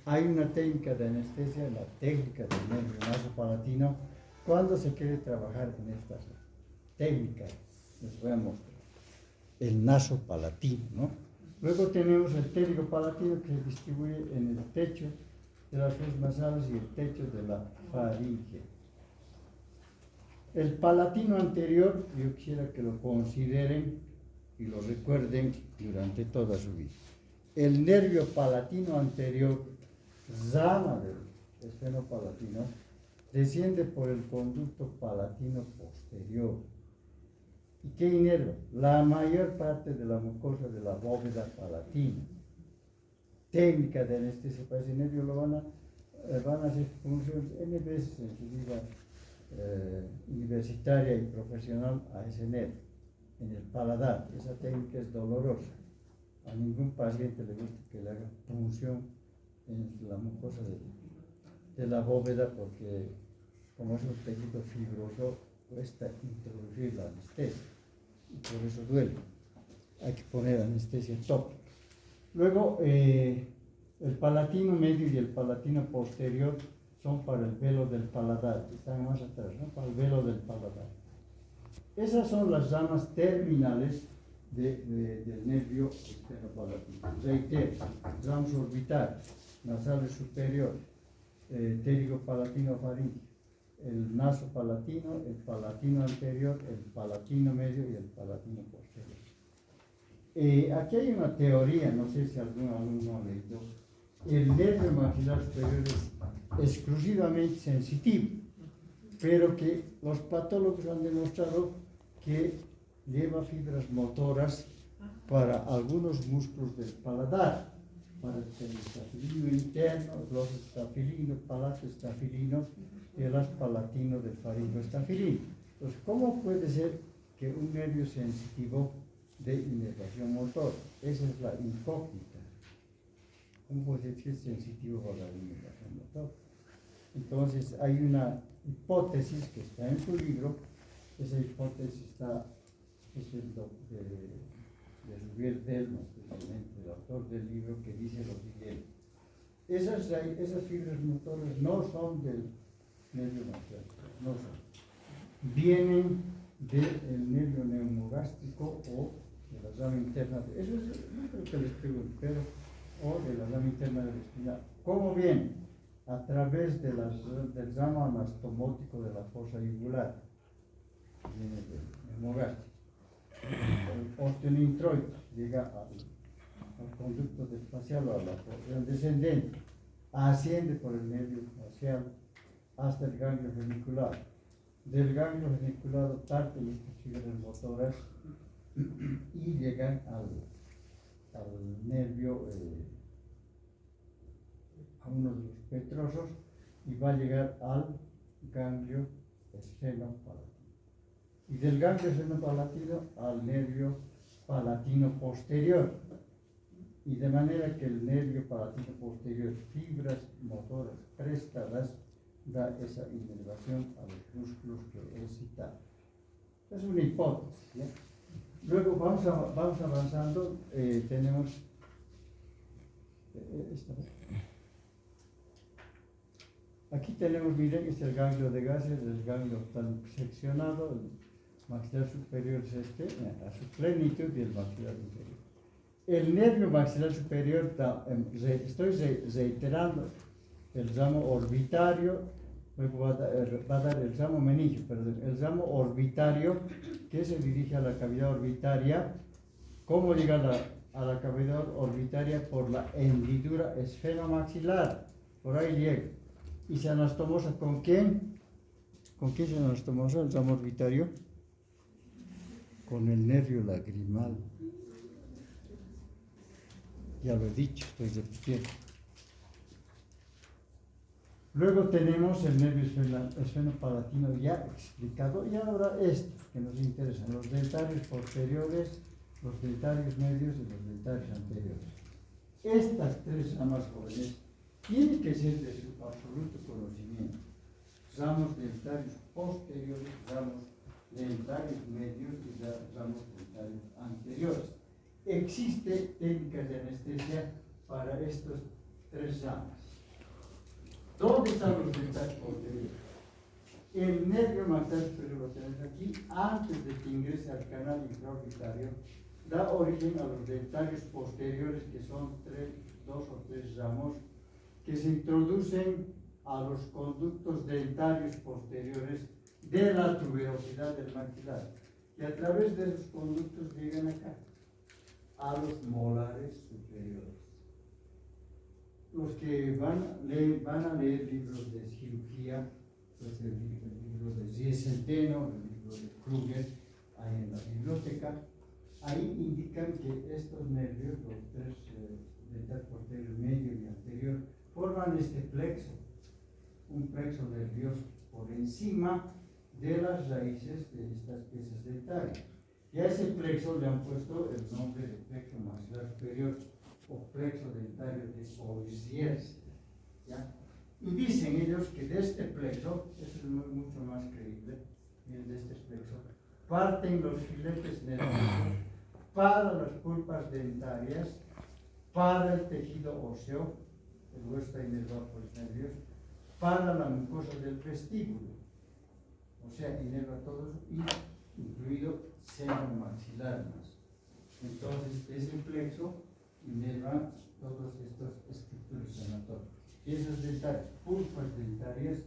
Hay una técnica de anestesia, la técnica del nervio nasopalatino, cuando se quiere trabajar en esta técnica, les voy a mostrar. El nasopalatino, ¿no? Luego tenemos el pterigopalatino que se distribuye en el techo de las fosas nasales y el techo de la faringe. El palatino anterior, yo quisiera que lo consideren y lo recuerden durante toda su vida. El nervio palatino anterior, rama del esfenopalatino, desciende por el conducto palatino posterior. ¿Y qué inerva? La mayor parte de la mucosa de la bóveda palatina. Técnica de anestesia para ese nervio lo van a hacer funciones N veces en su vida universitaria y profesional a ese nervio, en el paladar. Esa técnica es dolorosa. A ningún paciente le gusta que le hagan punción en la mucosa de la bóveda porque como es un tejido fibroso cuesta introducir la anestesia y por eso duele. Hay que poner anestesia tópica. Luego el palatino medio y el palatino posterior son para el velo del paladar, están más atrás, ¿no? Para el velo del paladar. Esas son las ramas terminales del nervio esfenopalatino. Reitero, ramas orbitales, nasales superiores, pterigopalatino faríngeo, el nasopalatino, el palatino anterior, el palatino medio y el palatino posterior. Aquí hay una teoría, no sé si algún alumno ha leído. El nervio maxilar superior es exclusivamente sensitivo, pero que los patólogos han demostrado que lleva fibras motoras para algunos músculos del paladar, para el estafilino interno, los estafilino, palato estafilino y el palatino del faringoestafilino. Entonces, ¿cómo puede ser que un nervio sensitivo de inervación motor? Esa es la incógnita. ¿Cómo puede ser que es sensitivo para la inervación motor? Entonces, hay una hipótesis que está en su libro. Esa hipótesis es de Rubiel Delmas, precisamente, el autor del libro, que dice lo siguiente: esas fibras motoras no son del nervio maxilar, no son. Vienen del nervio neumogástrico o de la rama interna, eso es, no creo que les pregunte, pero, o de la rama interna de la espina. ¿Cómo vienen? A través del ramo anastomótico de la fosa yugular, viene del neumogástrico. El osteonintroides llega al conducto facial o a la porción descendente, asciende por el nervio facial hasta el ganglio genicular. Del ganglio geniculado parten estas fibras motoras y llegan al nervio, a uno de los petrosos, y va a llegar al ganglio esfenopalatino. Y del ganglio esfenopalatino al nervio palatino posterior. Y de manera que el nervio palatino posterior, fibras motoras prestadas, da esa inervación a los músculos que he citado. Es una hipótesis, ¿ya? Luego vamos avanzando, tenemos aquí tenemos, miren, este es el ganglio de Gasser, el ganglio tan seccionado, el maxilar superior es este, a su plenitud, y el maxilar inferior. El nervio maxilar superior, estoy reiterando, el ramo orbitario, luego va a dar el ramo meningio, perdón, el ramo orbitario que se dirige a la cavidad orbitaria. ¿Cómo llega a la cavidad orbitaria? Por la hendidura esfenomaxilar, por ahí llega. ¿Y se anastomosa con quién? ¿Con quién se anastomosa el ramo orbitario? Con el nervio lagrimal. Ya lo he dicho, estoy repitiendo. Luego tenemos el nervio esfenopalatino ya explicado, y ahora estos que nos interesan: los dentarios posteriores, los dentarios medios y los dentarios anteriores. Estas tres ramas jóvenes tienen que ser de su absoluto conocimiento: ramos dentarios posteriores, ramos dentarios medios y ramos dentarios anteriores. Existe técnicas de anestesia para estos tres ramas. ¿Dónde están los dentarios posteriores? El nervio maxilar superior lo tenemos aquí. Antes de que ingrese al canal infraorbitario, da origen a los dentarios posteriores, que son dos o tres ramos que se introducen a los conductos dentarios posteriores de la tuberosidad del maxilar, y a través de esos conductos llegan acá a los molares superiores. Los que van a leer libros de cirugía, pues el libro de Ziesenteno, el libro de Kruger, ahí en la biblioteca, ahí indican que estos nervios, los tres dentarios posterior, medio y anterior, forman este plexo, un plexo nervioso por encima de las raíces de estas piezas dentarias. Y a ese plexo le han puesto el nombre de plexo maxilar superior o plexo dentario de Oisiers, ¿ya? Y dicen ellos que de este plexo, eso es mucho más creíble, de este plexo, parten los filetes nerviosos para las pulpas dentarias, para el tejido óseo, el hueso está inervado por los nervios, para la mucosa del vestíbulo, o sea, inerva todo eso, y incluido seno maxilar más. Entonces, ese plexo inerva todas estas estructuras anatómicas. Piezas dentarias, pulpas dentarias,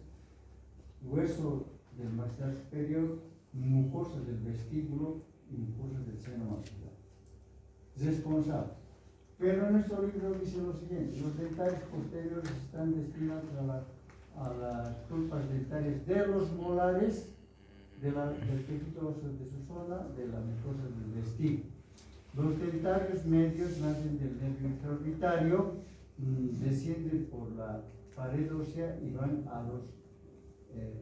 hueso del maxilar superior, mucosa del vestíbulo y mucosa del seno maxilar. Responsable. Pero nuestro libro dice lo siguiente: los dentarios posteriores están destinados a las pulpas dentarias de los molares del tejido óseo de su zona, de la mucosa del vestíbulo. Los dentarios medios nacen del nervio intraorbitario, descienden por la pared ósea y van a los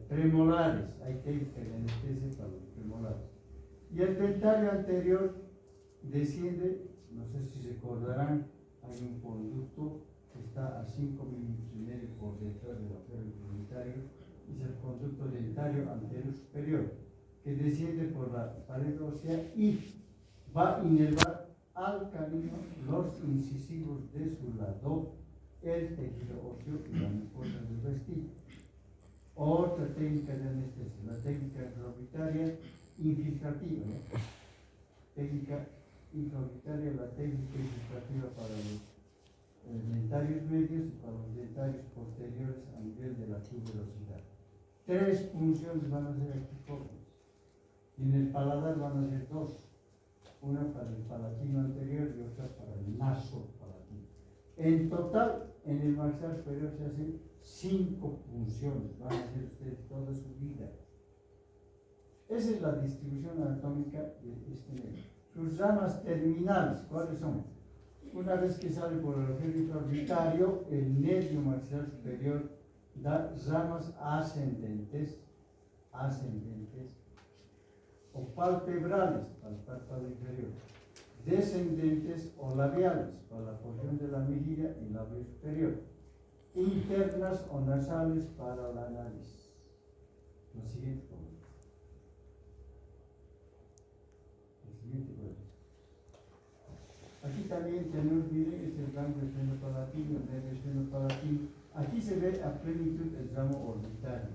premolares. Hay técnica de anestesia para los premolares. Y el dentario anterior desciende, no sé si se acordarán, hay un conducto que está a 5 milímetros y medio por detrás del agujero intraorbitario, es el conducto dentario anterior superior, que desciende por la pared ósea y va a inervar al canino los incisivos de su lado, el tejido óseo y la mucosa del vestíbulo. Otra técnica de anestesia, la técnica intraorbitaria infiltrativa, ¿no? Técnica intraorbitaria, la técnica infiltrativa para los dentarios medios y para los dentarios posteriores a nivel de la tuberosidad. 3 funciones van a ser aquí jóvenes. Y en el paladar van a ser 2. Una para el palatino anterior y otra para el naso palatino. En total, en el maxilar superior se hacen 5 funciones, van a hacer ustedes toda su vida. Esa es la distribución anatómica de este nervio. Sus ramas terminales, ¿cuáles son? Una vez que sale por el agujero intraorbitario, el nervio maxilar superior da ramas ascendentes o palpebrales para el párpado inferior, descendentes o labiales para la porción de la mejilla y labio superior, internas o nasales para la nariz. La siguiente columna. Aquí también tenemos, miren, este es el ganglio esfenopalatino, el nervio esfenopalatino. Aquí se ve a plenitud el ramo orbitario.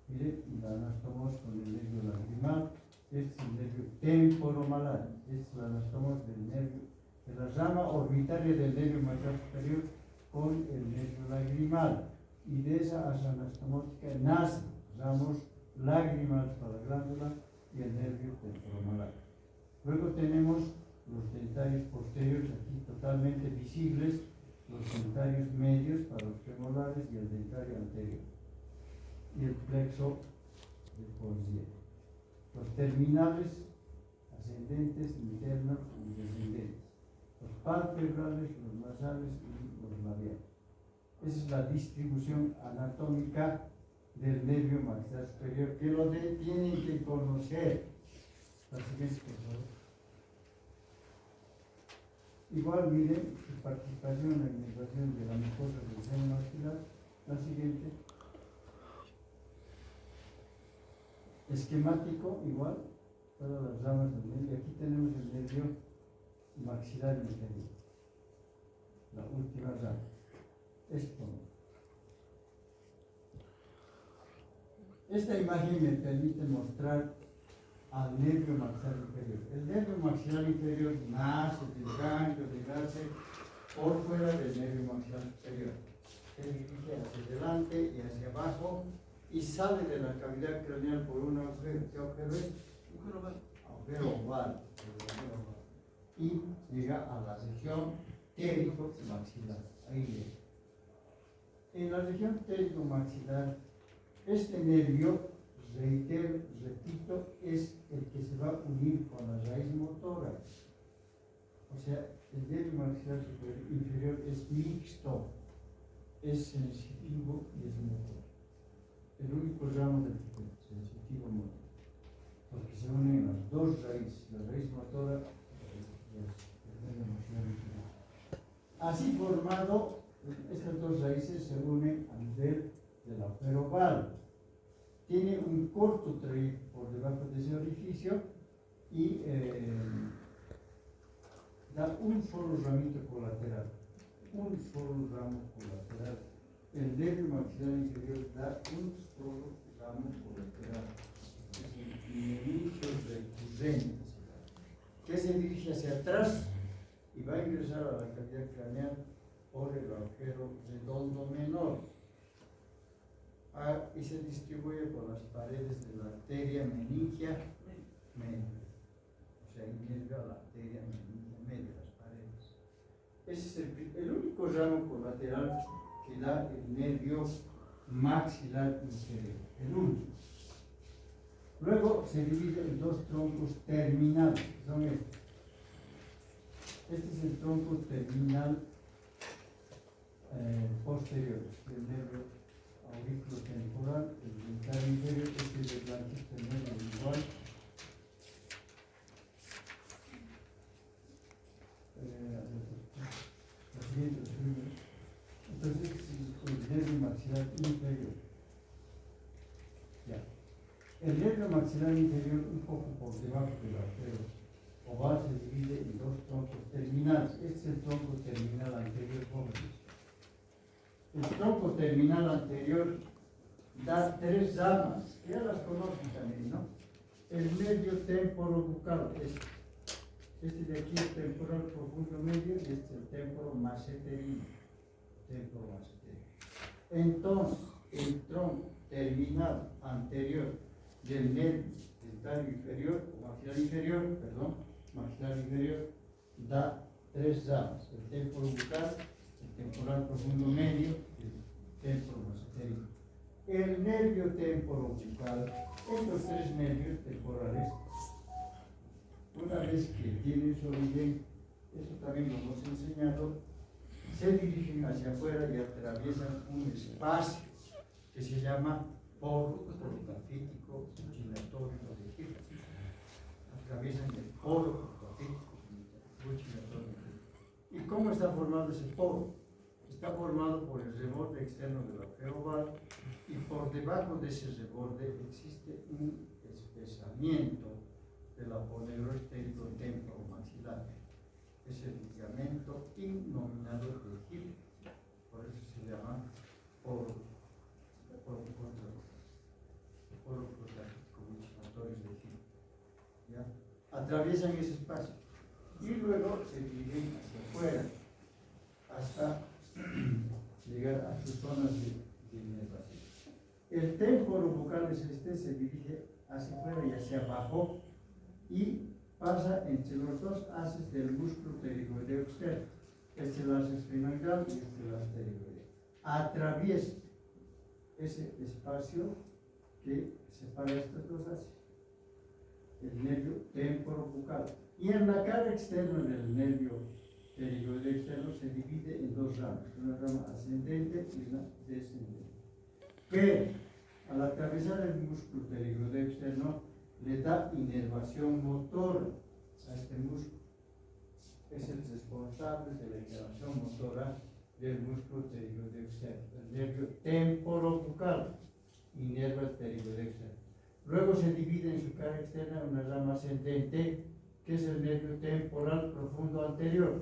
Miren, la anastomos con el nervio lagrimal, este es el nervio temporomalar, este es la anastomos del nervio, de la rama orbitaria del nervio maxilar superior con el nervio lagrimal. Y de esa anastomótica nacen ramos lagrimales para la glándula y el nervio temporomalar. Luego tenemos los dentarios posteriores aquí totalmente visibles, los dentarios medios para los premolares y el dentario anterior y el plexo de Corsier. Los terminales ascendentes, internos y descendentes, los palpebrales, los nasales y los labiales. Esa es la distribución anatómica del nervio maxilar superior, que lo tienen que conocer. La siguiente, por favor. Igual miren su participación en la inervación de la mucosa del seno maxilar. La siguiente. Esquemático, igual, todas las ramas del nervio. Aquí tenemos el nervio maxilar inferior, la última rama. Esto. Esta imagen me permite mostrar al nervio maxilar inferior. El nervio maxilar inferior nace del ganglio de base por fuera del nervio maxilar superior. Se dirige hacia adelante y hacia abajo y sale de la cavidad craneal por un agujero. ¿Qué agujero es? Agujero oval. Y llega a la región pterigo-maxilar. Ahí llega. En la región pterigo-maxilar, este nervio, reitero, repito, es el que se va a unir con la raíz motora. O sea, el nervio maxilar inferior es mixto, es sensitivo y es motor. El único ramo del sensitivo motor, porque se unen las dos raíces, la raíz motora y el nervio maxilar inferior. Así formado, estas dos raíces se unen a nivel del agujero oval. Tiene un corto trayecto por debajo de ese orificio y da un solo ramito colateral, un solo ramo colateral. El nervio maxilar inferior da un solo ramo colateral. Es un inicio recurrente, que se dirige hacia atrás y va a ingresar a la cavidad craneal por el agujero redondo menor. Y se distribuye por las paredes de la arteria meningia media. O sea, inerva la arteria meningia media, las paredes. Ese es el único ramo colateral que da el nervio maxilar inferior. El único. Luego se divide en dos troncos terminales, que son estos. Este es el tronco terminal posterior, el nervio auriculotemporal, el dental inferior, este es el blanquito, el nervio igual. Entonces, el nervio maxilar inferior. Ya. El nervio maxilar inferior, un poco por debajo del arterio oval, se divide en dos troncos terminales. Este es el tronco terminal anterior, jóvenes. El tronco terminal anterior da tres ramas, que ya las conocen también, ¿no? El nervio temporobucal, este de aquí es temporal profundo medio y este es el temporo maseterino. Entonces, el tronco terminal anterior del nervio dental inferior, o maxilar inferior, da tres ramas: el temporo bucal, el temporal profundo medio y el temporo maseterino. El nervio temporo bucal, estos tres nervios temporales, una vez que tienen su origen, eso también lo hemos enseñado, se dirigen hacia afuera y atraviesan un espacio que se llama poro procafítico giratorio de Hill. Atraviesan el poro procafítico giratorio de Hill. ¿Y cómo está formado ese poro? Está formado por el reborde externo del arqueo oval y por debajo de ese reborde existe un espesamiento del aponeuro estérico temporomaxilar. Es el ligamento innominado de Hill, por eso se llama poro procafítico giratorio de Hill. ¿Ya? Atraviesan ese espacio y luego se dirigen hacia afuera hasta llegar a sus zonas de inervación. El temporo bucal es este, se dirige hacia afuera y hacia abajo y pasa entre los dos haces del músculo pterigoideo externo. Este es el hace espinoidal y este es el hace pterigoideo. Atraviesa ese espacio que separa estas dos haces, el nervio temporo bucal. Y en la cara externa del nervio pterigoideo externo se divide en dos ramas, una rama ascendente y una descendente. Pero al atravesar el músculo pterigoideo externo le da inervación motora a este músculo. Es el responsable de la inervación motora del músculo pterigoideo externo, el nervio temporobucal, inerva el pterigoideo externo. Luego se divide en su cara externa una rama ascendente, que es el nervio temporal profundo anterior,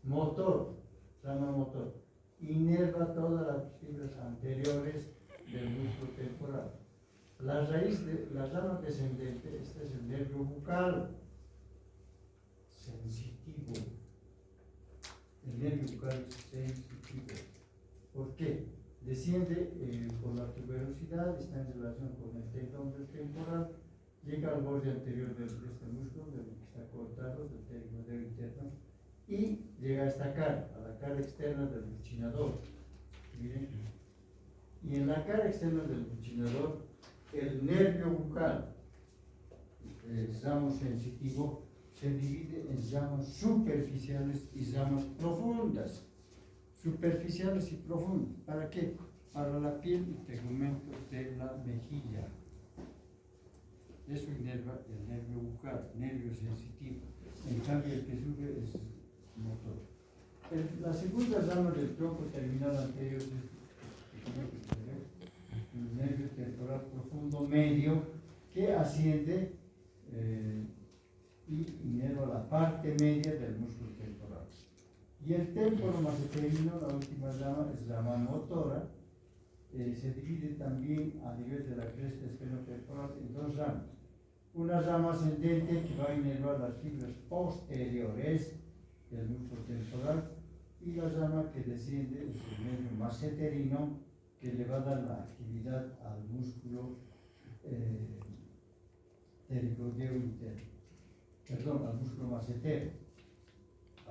motor, rama motor, inerva todas las fibras anteriores del músculo temporal. La raíz de la rama descendente, este es el nervio bucal sensitivo. El nervio bucal es sensitivo. ¿Por qué? Desciende por la tuberosidad, está en relación con el tendón del temporal, llega al borde anterior de este músculo, del que está cortado, del pterigoideo interno, y llega a esta cara, a la cara externa del buccinador. Miren. Y en la cara externa del buccinador, el nervio bucal, el ramo sensitivo, se divide en ramas superficiales y ramas profundas. Superficiales y profundas. ¿Para qué? Para la piel y tegumento de la mejilla. Eso inerva el nervio bucal, nervio sensitivo. En cambio, el que sube es motor. La segunda rama del tronco terminal anterior es el nervio temporal profundo medio, que asciende y inerva la parte media del músculo temporal. Y el temporo maseterino, la última rama, es rama motora. Se divide también a nivel de la cresta esfenotemporal en dos ramas. Una rama ascendente que va a inervar las fibras posteriores del músculo temporal, y la rama que desciende es el nervio maseterino, que le va a dar la actividad al músculo pterigoideo interno. Perdón, al músculo masetero.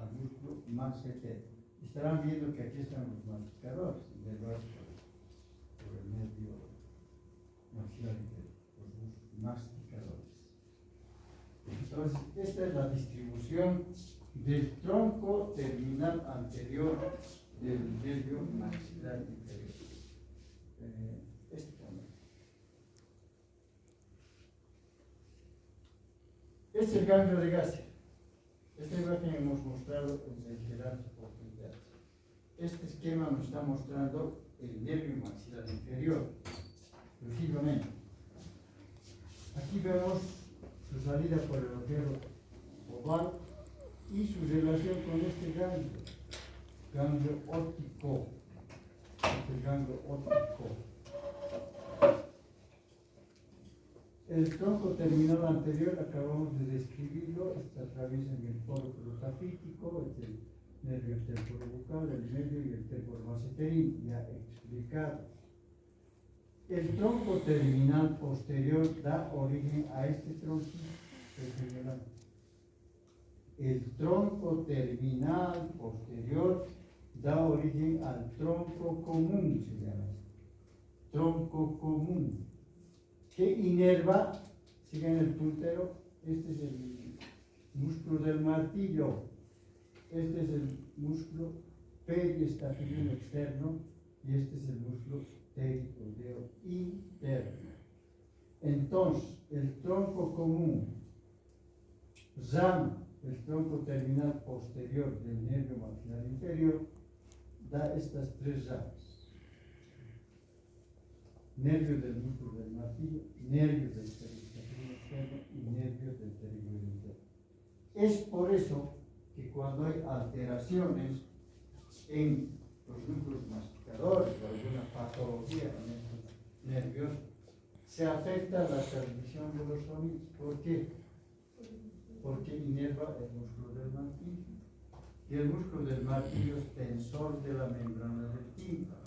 Al músculo masetero. Estarán viendo que aquí están los marcadores inervados por el nervio maxilar interno, los masticadores. Entonces, esta es la distribución del tronco terminal anterior del nervio maxilar inferior. Este también. Este es el ganglio de Gasser. Esta imagen hemos mostrado en centenares de oportunidades. Este esquema nos está mostrando el nervio maxilar inferior, exclusivamente. Aquí vemos su salida por el agujero oval y su relación con este ganglio óptico. Este es el ganglio óptico. El tronco terminal anterior acabamos de describirlo, está atraviesa en el polo protafítico, es el nervio temporobucal, el medio y el temporomaceterín, ya explicado. El tronco terminal posterior da origen a este tronco. El tronco terminal posterior da origen al tronco común, se llama. Tronco común. Que inerva, sigan el puntero, este es el músculo del martillo, este es el músculo periestafilino externo y este es el músculo ptericordeo interno. Entonces, el tronco común, RAM, el tronco terminal posterior del nervio maxilar inferior, da estas tres ramas. Nervio del músculo del martillo, nervio del periestafilino externo y nervio del ptericordeo interno. Es por eso que cuando hay alteraciones en los núcleos masticadores o alguna patología en estos nervios, se afecta la transmisión de los sonidos. ¿Por qué? Porque inerva el músculo del martillo. Y el músculo del martillo es tensor de la membrana del tímpano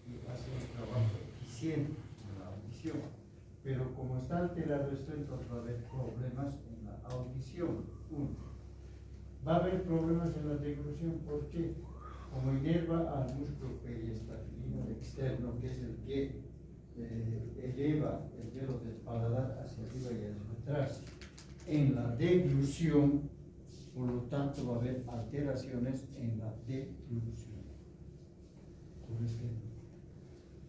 y hace un trabajo eficiente en la audición. Pero como está alterado esto, entonces va a haber problemas en la audición. Uno. Va a haber problemas en la deglución. ¿Por qué? Como inerva al músculo periestafilino externo, que es el que eleva el velo del paladar hacia arriba y hacia atrás, en la deglución, por lo tanto va a haber alteraciones en la deglución. Por este,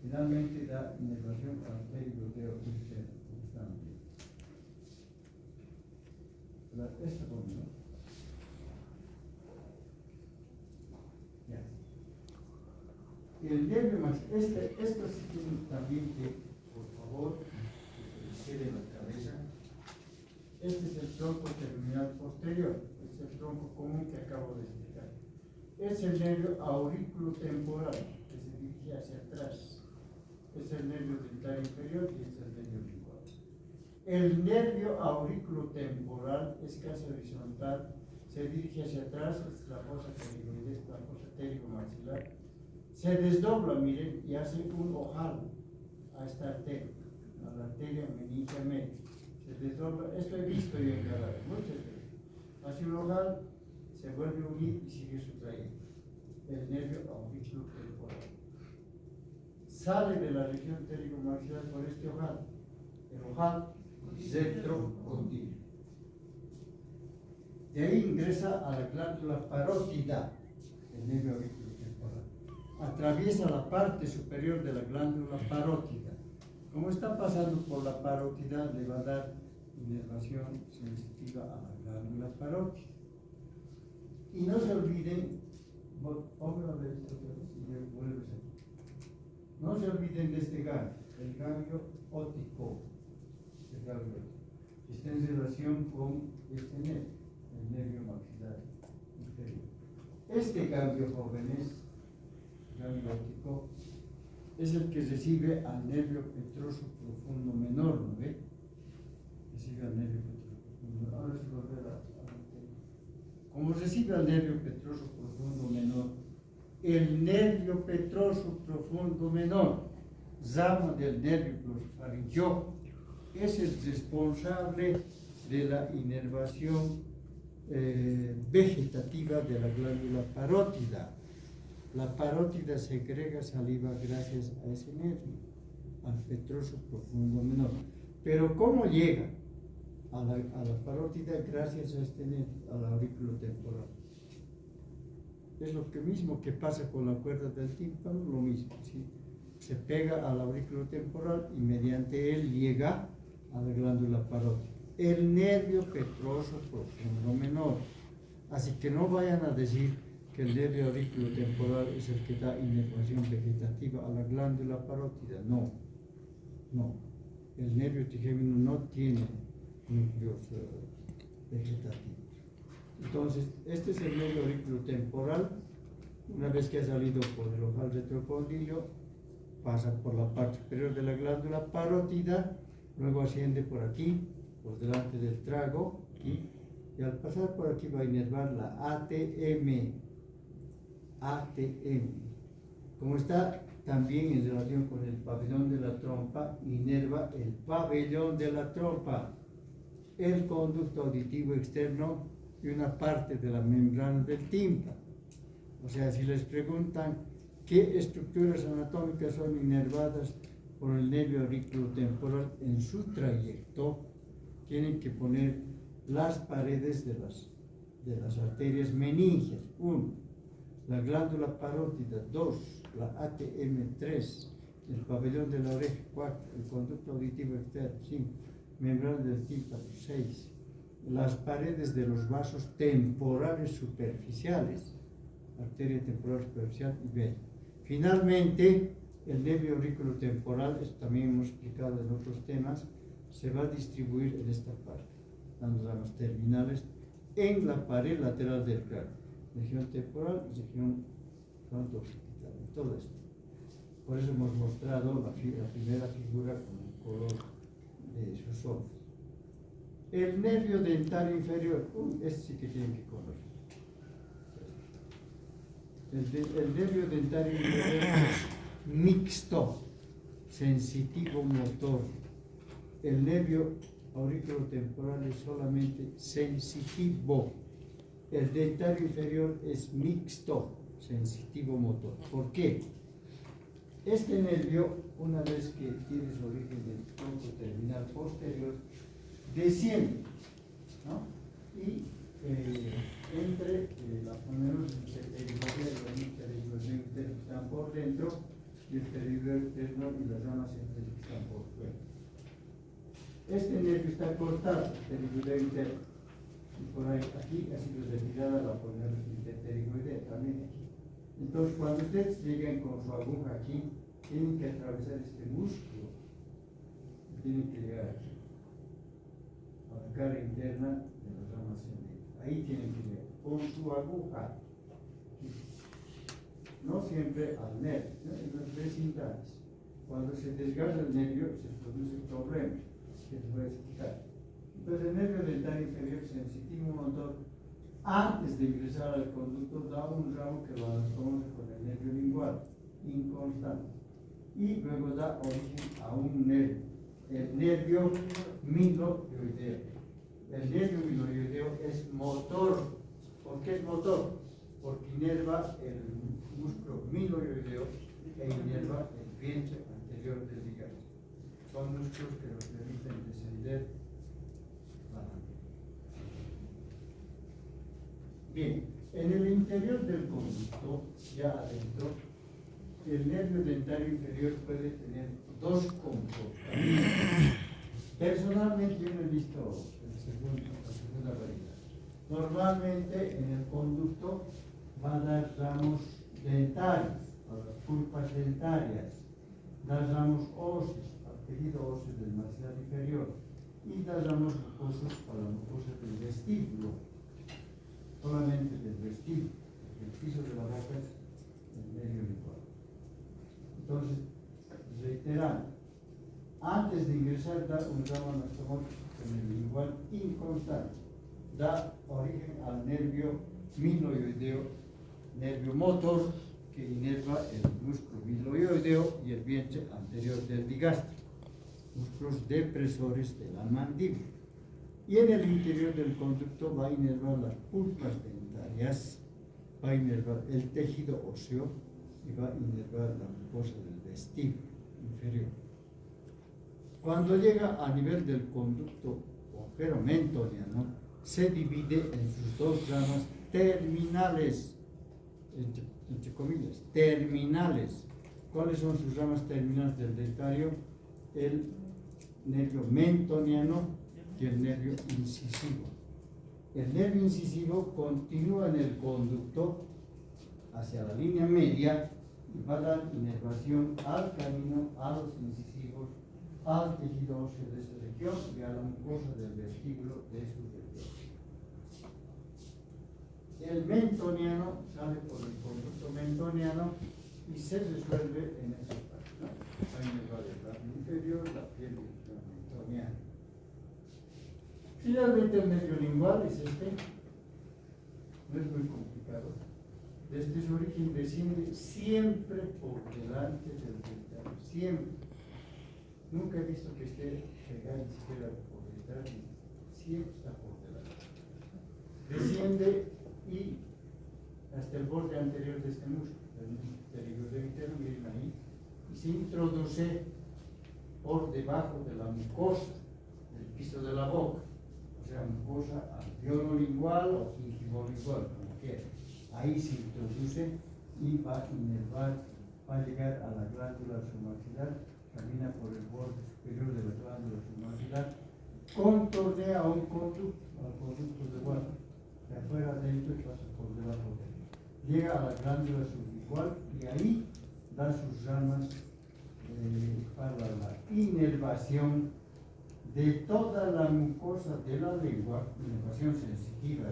finalmente da inervación al ptericordeo interno, como están viendo. Esta forma, ¿no? El nervio más, esto sí tiene también que, por favor, que se les quede en la cabeza. Este es el tronco terminal posterior, es el tronco común que acabo de explicar. Es el nervio auriculotemporal, que se dirige hacia atrás. Es el nervio dentario inferior y es el nervio lingual. El nervio auriculotemporal es casi horizontal, se dirige hacia atrás, es la fosa pterigoidea, la fosa pterigomaxilar. Se desdobla, miren, y hace un ojal a esta arteria, a la arteria meningia media. Se desdobla, esto he visto yo en cada vez, muchas veces. Hace un ojal, se vuelve a unir y sigue su trayecto. El nervio auriculotemporal. Sale de la región pterigomaxilar por este ojal, el ojal retrocondilo. De ahí ingresa a la glándula parótida, el nervio auriculotemporal. Atraviesa la parte superior de la glándula parótida. Como está pasando por la parótida, le va a dar inervación sensitiva a la glándula parótida. Y no se olviden, vamos a ver esto si ya vuelves aquí. No se olviden de este ganglio, el ganglio óptico. Está en relación con este nervio, el nervio maxilar inferior. Este ganglio, jóvenes, ganglio óptico, es el que recibe al nervio petroso profundo menor, ¿no ve? Recibe al nervio petroso profundo menor. Ahora sí volver a como recibe al nervio petroso profundo menor, el nervio petroso profundo menor, rama del nervio glosofaringeo, es el responsable de la inervación vegetativa de la glándula parótida. La parótida segrega saliva gracias a ese nervio, al petroso profundo menor. Pero ¿cómo llega a la parótida? Gracias a este nervio, al aurículo temporal. Es lo que mismo que pasa con la cuerda del tímpano, lo mismo, ¿sí? Se pega al aurículo temporal y mediante él llega a la glándula parótida. El nervio petroso profundo menor. Así que no vayan a decir que el nervio auriculo temporal es el que da inervación vegetativa a la glándula parótida. No, no. El nervio trigémino no tiene núcleos vegetativos. Entonces, este es el nervio auriculo temporal. Una vez que ha salido por el ojal retrocondilo, pasa por la parte superior de la glándula parótida, luego asciende por aquí, por delante del trago, aquí, y al pasar por aquí va a inervar la ATM. ATM. Como está también en relación con el pabellón de la trompa, inerva el pabellón de la trompa, el conducto auditivo externo y una parte de la membrana del tímpano. O sea, si les preguntan qué estructuras anatómicas son inervadas por el nervio auriculotemporal en su trayecto, tienen que poner las paredes de las arterias meningias. 1. La glándula parótida. 2. La ATM. 3. El pabellón de la oreja. 4. El conducto auditivo externo. 5. Membrana del tímpano. 6. Las paredes de los vasos temporales superficiales. Arteria temporal superficial y vena. Finalmente, el nervio auriculotemporal, esto también hemos explicado en otros temas, se va a distribuir en esta parte, dando ramas terminales en la pared lateral del cráneo. Región temporal y región fronto-occipital, en todo esto. Por eso hemos mostrado la primera figura con el color de sus ojos. El nervio dentario inferior, este sí que tienen que conocer. El nervio dentario inferior es mixto, sensitivo motor. El nervio auriculotemporal es solamente sensitivo. El dentario inferior es mixto, sensitivo motor. ¿Por qué? Este nervio, una vez que tiene su origen en el tronco terminal posterior, desciende, ¿no? Y entre la poneros el que están por dentro y el período externo y las ramas centrales que están por fuera. Este nervio está cortado, el período interno, y por ahí aquí ha sido retirada la poneros interperigoidea también aquí. Entonces, cuando ustedes lleguen con su aguja aquí, tienen que atravesar este músculo, tienen que llegar aquí, a la cara interna de las ramas centrales. Ahí tienen que llegar con su aguja. No siempre al nervio, ¿no? En las vecindades. Cuando se desgasta el nervio, se produce un problema que les voy a explicar. Entonces, el nervio dentario inferior sensitivo motor, antes de ingresar al conducto, da un ramo que lo conoce con el nervio lingual, inconstante, y luego da origen a un nervio, el nervio miloioideo. El nervio miloioideo es motor. ¿Por qué es motor? Porque inerva el músculo miloioideo e inerva el vientre anterior del ligamento. Son músculos que nos permiten descender la mano. Bien, en el interior del conducto, ya adentro, el nervio dentario inferior puede tener dos comportamientos. Personalmente yo no he visto la segunda variedad. Normalmente en el conducto va a dar ramos dentarios, a las pulpas dentarias, da ramos óseos, al tejido óseo del maxilar inferior, y da ramos mucosos para la mucosa del vestíbulo, solamente del vestíbulo, el piso de la boca es el medio lingual. Entonces, reiterando, antes de ingresar da un ramo anastomosis en el lingual inconstante, da origen al nervio miloioideo, nervio motor, que inerva el músculo miloioideo y el vientre anterior del digástrico, músculos depresores de la mandíbula. Y en el interior del conducto va a inervar las pulpas dentarias, va a inervar el tejido óseo y va a inervar la mucosa del vestíbulo inferior. Cuando llega a nivel del conducto ojero-mentoniano, se divide en sus dos ramas terminales, entre comillas, terminales. ¿Cuáles son sus ramas terminales del dentario? El nervio mentoniano y el nervio incisivo. El nervio incisivo continúa en el conducto hacia la línea media y va a dar inervación al canino, a los incisivos, al tejido óseo de esa región y a la mucosa del vestíbulo de su región. El mentoniano sale por el conducto mentoniano y se resuelve en esa parte, ¿no? Ahí me va el labio inferior, la piel mentoniana. Finalmente el nervio lingual es este, no es muy complicado. Desde su origen desciende siempre por delante del dentario, siempre. Nunca he visto que esté pegado ni siquiera por detrás, siempre está por delante. Desciende y hasta el borde anterior de este músculo, el músculo interno, miren ahí, y se introduce por debajo de la mucosa del piso de la boca, o sea, mucosa alveolo-lingual o gingivolingual, como quieran. Ahí se introduce y va a inervar, va a llegar a la glándula submaxilar, camina por el borde superior de la glándula submaxilar, contornea a un conducto, al conducto de Walker, de afuera adentro y pasa por debajo de él. Llega a la glándula sublingual y ahí da sus ramas para la inervación de toda la mucosa de la lengua, inervación sensitiva,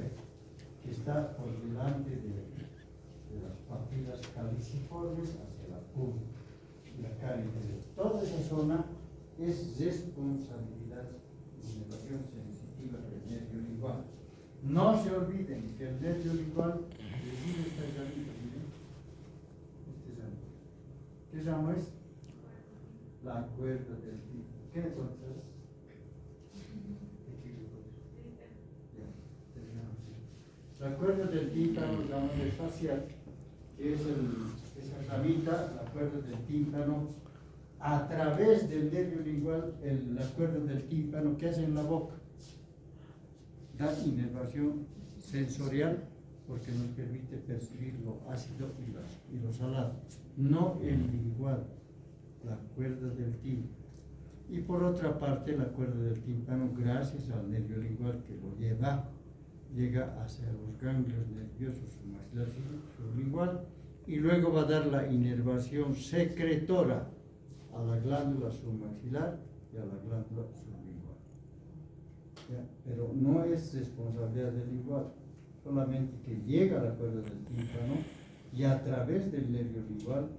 que está por delante de las papilas caliciformes hacia la punta y la cara inferior. Toda esa zona es responsabilidad de inervación sensitiva del nervio lingual. No se olviden que el nervio lingual recibe esta llamita, miren, este ramo. ¿Qué ramo es? La cuerda del tímpano. ¿Qué me contestas? La cuerda del tímpano, la mano facial, que es esa ramita, la cuerda del tímpano, a través del nervio lingual, la cuerda del tímpano, ¿qué hace en la boca? Da inervación sensorial porque nos permite percibir lo ácido y lo salado, no el lingual, la cuerda del tímpano. Y por otra parte, la cuerda del tímpano, gracias al nervio lingual que lo llega hacia los ganglios nerviosos submaxilar sublingual y luego va a dar la inervación secretora a la glándula submaxilar y a la glándula sublingual. ¿Ya? Pero no es responsabilidad del lingual, solamente que llega a la cuerda del tímpano y a través del nervio lingual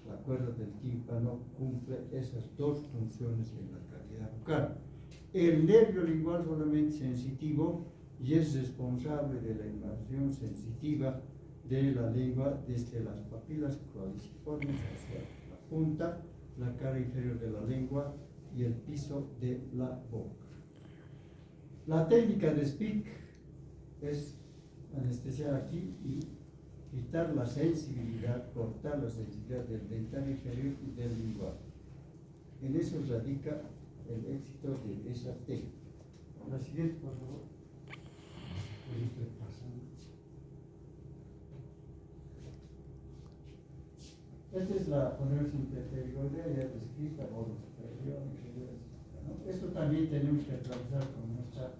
la cuerda del tímpano cumple esas dos funciones en la cavidad bucal. El nervio lingual solamente sensitivo y es responsable de la invasión sensitiva de la lengua desde las papilas caliciformes hacia la punta, la cara inferior de la lengua y el piso de la boca. La técnica de Spic es anestesiar aquí y quitar la sensibilidad, cortar la sensibilidad del dentario inferior y del lingual. En eso radica el éxito de esa técnica. La siguiente, por favor. Pues estoy pasando. Esta es la conexión interperigoidea ya descrita, o superior, inferior, ¿no? Esto también tenemos que atravesar con nuestra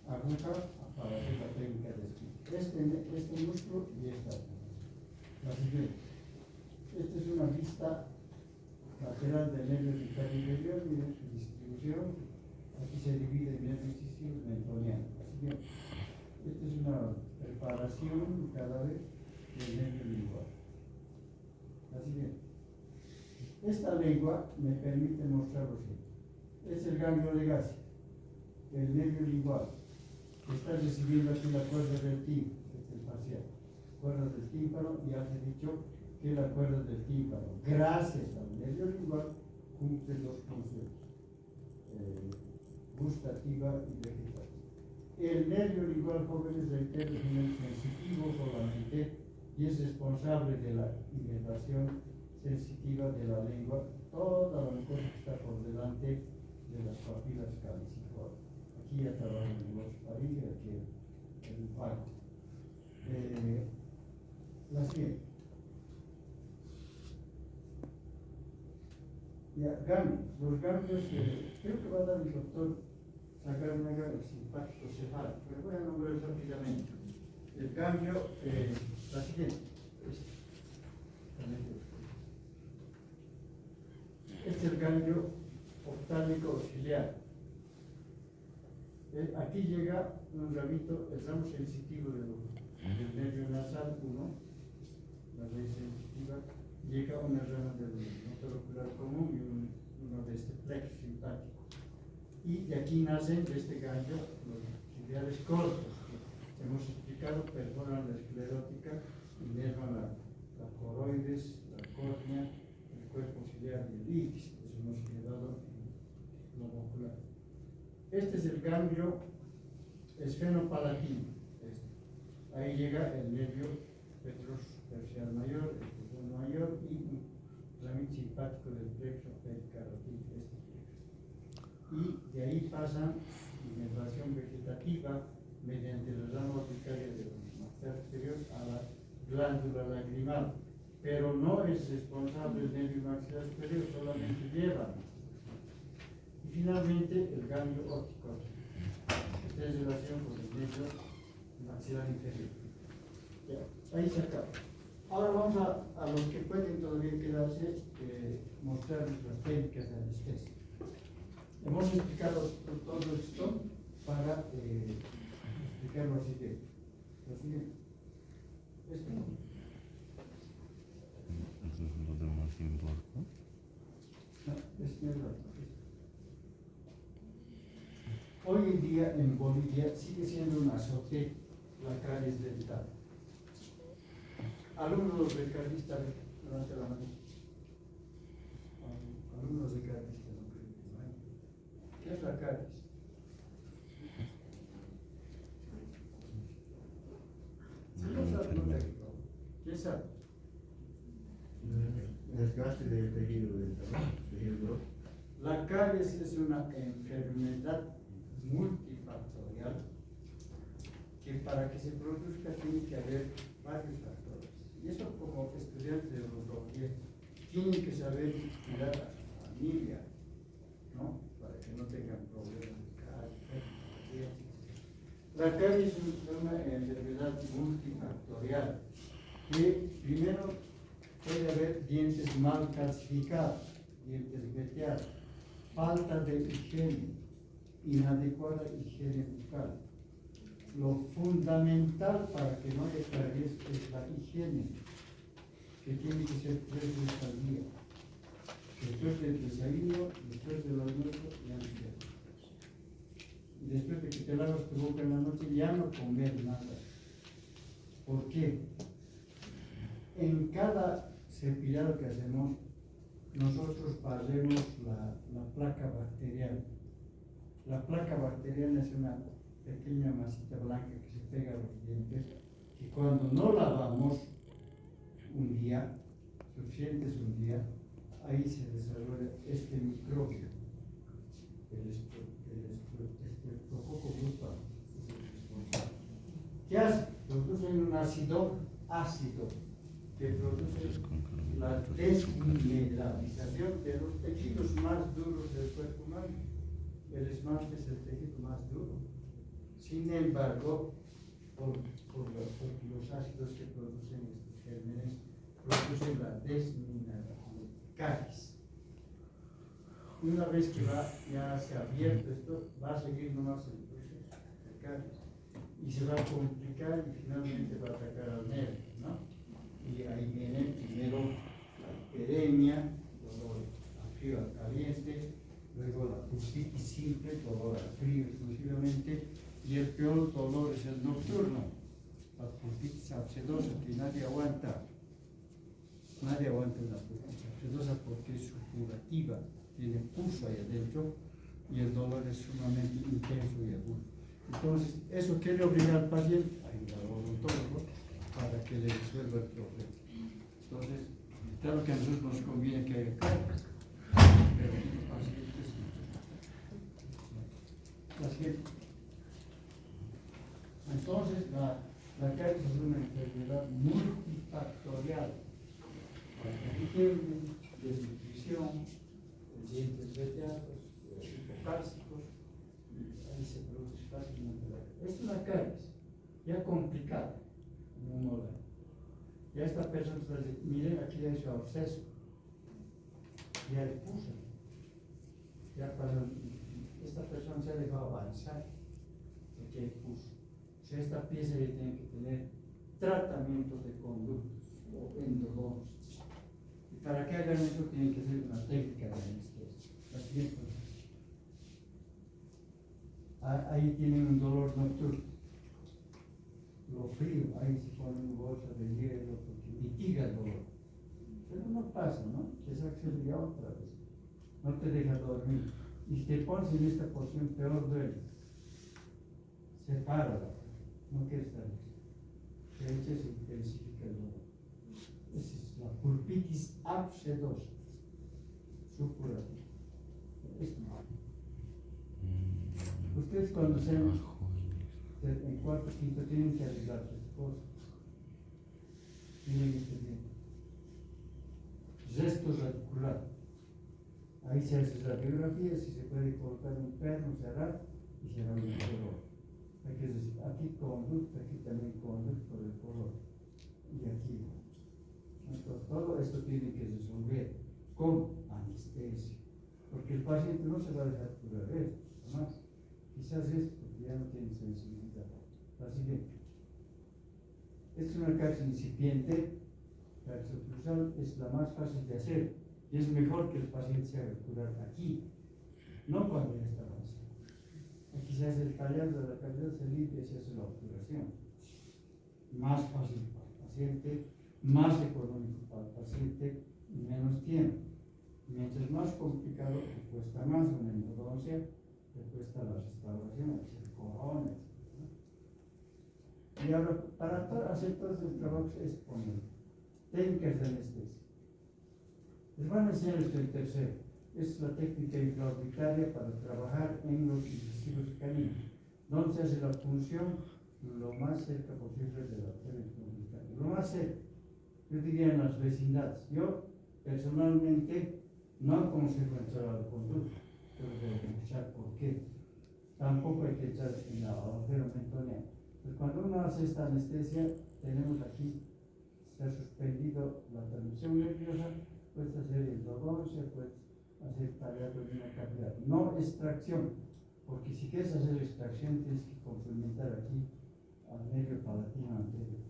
aguja para hacer la técnica de Spic. Este músculo y esta. La siguiente. Esta es una vista lateral del nervio radical inferior, miren su distribución. Aquí se divide en nervio incisivo y mentoniano. La siguiente. Esta es una preparación cada vez del nervio lingual. La siguiente. Esta lengua me permite mostrar lo siguiente. Es el ganglio de Gassi, el nervio lingual, que está recibiendo aquí la cuerda del tímpano, este es el facial, cuerda del tímpano, y hace dicho que la cuerda del tímpano, gracias al nervio lingual, cumple dos funciones, gustativa y vegetativa. El nervio lingual, jóvenes, reitero, es un sensitivo solamente y es responsable de la inervación sensitiva de la lengua, toda la mucosa que está por delante de de las papilas calciformes. Aquí ya trabajan los faringe, aquí el infarto. La siguiente. Ya, los ganglios, creo que va a dar el doctor sacar un ganglio simpático cefálico, pero voy a nombrar rápidamente. El ganglio, la siguiente. Este es el ganglio oftálico auxiliar. Aquí llega un ramito, el ramo sensitivo del nervio nasal 1, la raíz sensitiva, llega una rama del motor ocular común y uno de este plexo simpático. Y de aquí nacen, de este ganglio, los ciliares cortos, que hemos explicado, perforan la esclerótica y nervan la coroides, la córnea, el cuerpo ciliar y el iris. Eso hemos quedado en lo ocular. Este es el ganglio esfenopalatino. Ahí llega el nervio tercial mayor, el pulmón mayor y un ramito simpático del plexo pericarotídeo, este plexo. Y de ahí pasan inervación vegetativa mediante la rama urticaria del maxilar superior a la glándula lagrimal, pero no es responsable el nervio maxilar superior, solamente lleva. Y finalmente el ganglio óptico, que está en relación con el nervio maxilar inferior. Ya, ahí se acaba. Ahora vamos a los que pueden todavía quedarse, mostrarles las técnicas de anestesia. Hemos explicado todo esto para explicar lo siguiente. Esto no. Eso es lo de más importa. No, esto es lo. Hoy en día en Bolivia sigue siendo un azote la caries dental. Alumnos de carista, levante la mano. Alumnos de carista, no creo que no hay. ¿Qué es la caries? Si no sabe, no te digo. ¿Quién sabe? Desgaste del tejido dental, tejido. La caries es una enfermedad multifactorial que para que se produzca tiene que haber varios factores. Y eso, como estudiantes de odontología, tienen que saber cuidar a su familia, ¿no? Para que no tengan problemas de caries. La caries es una enfermedad multifactorial que primero puede haber dientes mal calcificados, dientes veteados, falta de higiene, inadecuada higiene bucal. Lo fundamental para que no haya caries es la higiene, que tiene que ser 3 veces al día. Después del desayuno, después del almuerzo y antes de y después de que te lavas tu boca en la noche, ya no comer nada. ¿Por qué? En cada cepillado que hacemos, nosotros barremos la placa bacteriana. La placa bacteriana es una pequeña masita blanca que se pega a los dientes, que cuando no lavamos un día, suficiente es un día, ahí se desarrolla este microbio, el estreptococo brutal, es el responsable. ¿Qué hace? Produce un ácido que produce la desmineralización de los tejidos más duros del cuerpo humano. El esmalte es el tejido más duro. Sin embargo, porque los ácidos que producen estos gérmenes producen la desmineralización, caries. Una vez que ya se ha abierto esto, va a seguir nomás el proceso de caries. Y se va a complicar y finalmente va a atacar al nervio, ¿no? Y ahí viene primero la hiperemia, dolor al frío, al caliente, luego la bursitis simple, dolor al frío exclusivamente, y el peor dolor es el nocturno, la bursitis abscedosa, que nadie aguanta una bursitis abscedosa porque es supurativa, tiene pulso ahí adentro, y el dolor es sumamente intenso y agudo. Entonces, ¿eso qué le obliga al paciente? A ir al odontólogo para que le resuelva el problema. Entonces, claro que a nosotros nos conviene que haya caries, pero los pacientes no. La siguiente. Entonces, la caries es una enfermedad multifactorial. Aquí tienen desnutrición, dientes veteados, hipocálcicos, ahí se produce fácilmente la caries. Es una caries, ya complicada, como uno la. Ya esta persona está diciendo, miren, aquí hay su absceso, ya le puso, ya para, esta persona se ha dejado avanzar, porque hay puso. O sea, esta pieza ya tiene que tener tratamientos de conductos o endodoncias. Y para que hagan eso tienen que hacer una técnica de anestesia. La siguiente. Ahí tienen un dolor nocturno. Lo frío, ahí se pone un bolsa de hielo porque mitiga el dolor. Pero no pasa, ¿no? Esa acción ya otra vez. No te deja dormir. Y si te pones en esta posición, peor duele. Sepárala. No quieres estar aquí. De hecho, se intensifica el dolor. Esa es la pulpitis abscedosa. Supurativa. Ustedes cuando sean en cuarto, quinto, tienen que arreglar tres cosas. Miren este bien. Resto radicular. Ahí se hace radiografía, si se puede colocar un perno, cerrar y cerrar el color. Aquí conducto, aquí también conducto del color. Y aquí. Entonces, todo esto tiene que resolver con anestesia. Porque el paciente no se va a dejar curar esto, jamás. Quizás esto, porque ya no tiene sensibilidad. La siguiente. Esta es una caries incipiente. La oclusal es la más fácil de hacer. Y es mejor que el paciente se haga curar aquí, no cuando ya está avanzado. Aquí se hace el tallado de la cavidad, se limpia y se hace la obturación. Más fácil para el paciente, más económico para el paciente y menos tiempo. Mientras más complicado, te cuesta más una endodoncia, te cuesta la restauración, el corona, etc. Y ahora, para hacer todo este trabajo es poner técnicas de anestesia. Les van a enseñar esto en tercero. Es la técnica intraorbitaria para trabajar en los incisivos caninos, donde se hace la punción lo más cerca posible de la arteria intraorbitaria. Lo más cerca, yo diría en las vecindades. Yo, personalmente, no aconsejo entrar al conducto, pero debo echar por qué. Tampoco hay que echar en la agujero mentoneo. Pues cuando uno hace esta anestesia, tenemos aquí, se ha suspendido la transmisión nerviosa, puedes hacer endodoncia, puedes hacer tallado de una cavidad. No extracción, porque si quieres hacer extracción tienes que complementar aquí al nervio palatino anterior.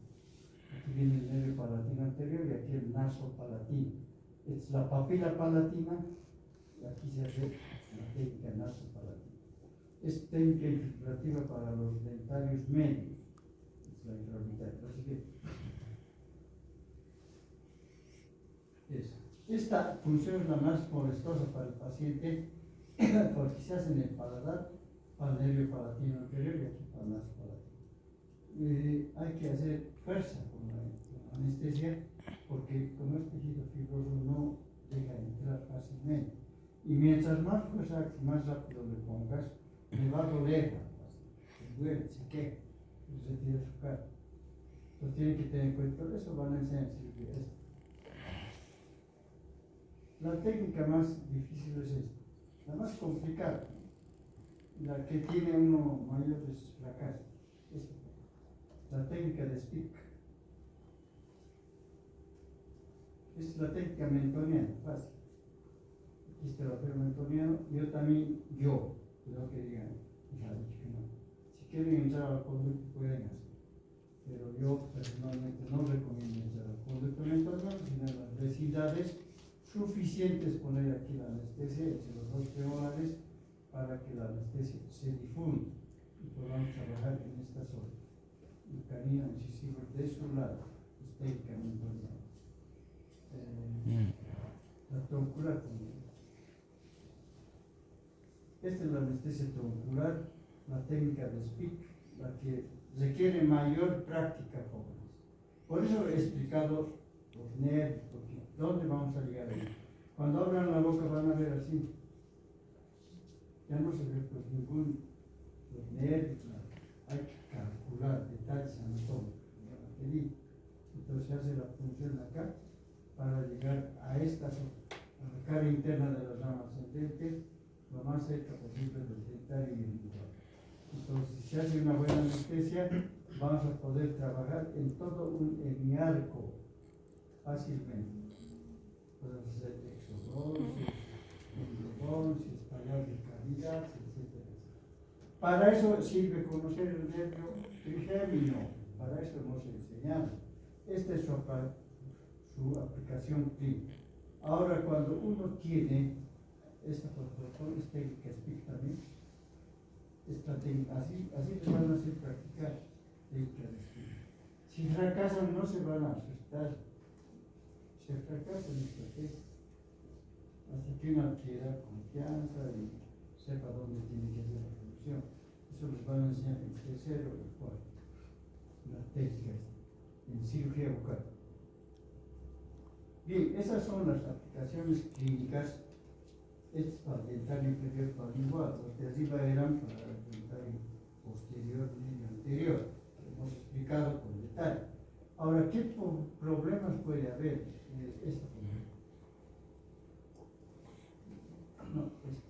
Aquí viene el nervio palatino anterior y aquí el naso palatino. Es la papila palatina y aquí se hace la técnica naso palatino. Es técnica infiltrativa para los dentarios medios. Es la intraorbitaria. Así que esta función es la más molestosa para el paciente porque se hace en el paladar, para el nervio palatino anterior y aquí para el naso palatino. Hay que hacer fuerza con la anestesia porque como es tejido fibroso no deja entrar fácilmente. Y mientras más fuerza hagas, más rápido le pongas, le va a doler al paciente. Duele, se queja, se retira su cara. Entonces tienen que tener en cuenta, por eso van a enseñar esto. La técnica más difícil es esta, la más complicada, la que tiene uno mayores fracasos. La técnica de Spick. Es la técnica mentoniana, fácil. Aquí está el agujero mentoniano, yo también, creo que digan, ya he dicho que no. Si quieren entrar al conducto pueden hacer, pero yo personalmente no recomiendo entrar al conducto mentoniano, sino en las vecindades suficientes poner aquí la anestesia entre los dos femorales para que la anestesia se difunda y podamos trabajar en esta zona. El canino incisivo de su lado, estéticamente hablando. La troncular también. Esta es la anestesia troncular, la técnica de Spick, la que requiere mayor práctica, jóvenes. Por eso he explicado los nervios, porque ¿dónde vamos a llegar ahí? Cuando abran la boca van a ver así. Ya no se ve pues ningún nervio, hay que calcular detalles anatómicos. Entonces se hace la punción acá para llegar a esta zona, a la cara interna de la rama ascendente, lo más cerca posible del dentario y individual. Entonces, si se hace una buena anestesia, vamos a poder trabajar en todo un hemiarco fácilmente. Podemos hacer exodonsis, endodonsis, tallar de cavidad, etc. Para eso sirve conocer el nervio trigémino, para eso hemos enseñado. Esta es su aplicación clínica. Ahora, cuando uno tiene esta protocolo, esta técnica también, así les van a hacer practicar técnica de estudio. Si fracasan, no se van a asustar. Se fracasan esta técnica. Hasta que uno adquiera confianza y sepa dónde tiene que hacer la solución. Eso les van a enseñar en tercero o cuarto. Las técnicas en cirugía bucal. Bien, esas son las aplicaciones clínicas. Este es para el dentario inferior bilingual, los de arriba eran para el dentario posterior y anterior. Hemos explicado con detalle. Ahora, ¿qué problemas puede haber en esta forma? No, esta.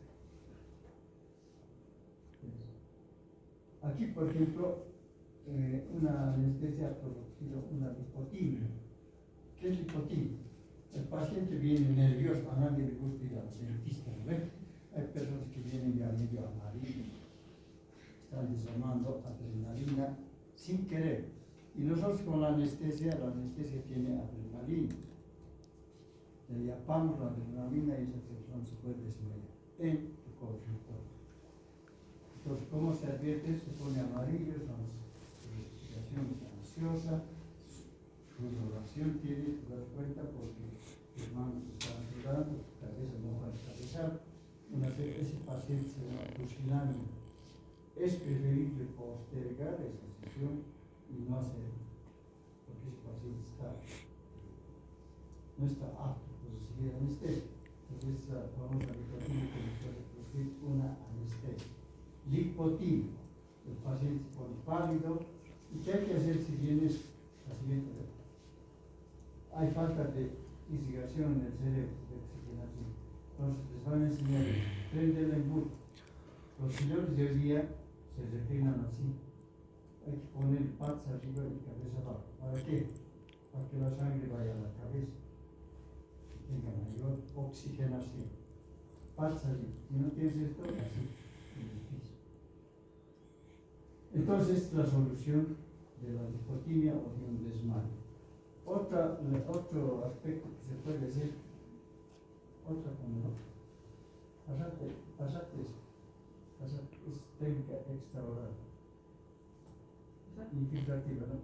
Aquí, por ejemplo, una anestesia ha producido una lipotimia. ¿Qué es lipotimia? El paciente viene nervioso, a nadie le gusta ir al dentista, ¿no ve? Hay personas que vienen ya medio amarillos, están desarmando adrenalina sin querer. Y nosotros con la anestesia tiene adrenalina. Le diapamos la adrenalina y esa persona se puede desmayar en el consultorio. Entonces, ¿cómo se advierte? Se pone amarillo, su respiración es ansiosa, su sudoración tiene que dar cuenta porque sus manos están sudando, su cabeza no va a cabezar. Ese paciente se llama pusilánime. Es preferible postergar esa sesión y no hacerlo, porque ese paciente no está apto para recibir anestesia. Entonces, esa famosa lipotimia que nos puede producir una anestesia. Lipotimia. El paciente se pone pálido. ¿Y qué hay que hacer si vienes la siguiente vez? Hay falta de irrigación en el cerebro, de oxigenación. Entonces les van a enseñar, prende el embudo. Los señores de hoy día se reclinan así. Hay que poner patas arriba y cabeza abajo. ¿Para qué? Para que la sangre vaya a la cabeza y tenga mayor oxigenación. Patas arriba. Si no tienes esto, así, en el piso. Entonces, la solución de la lipotimia o de un desmayo. Otro aspecto que se puede hacer, pasate es técnica extraoral, infiltrativa, ¿no?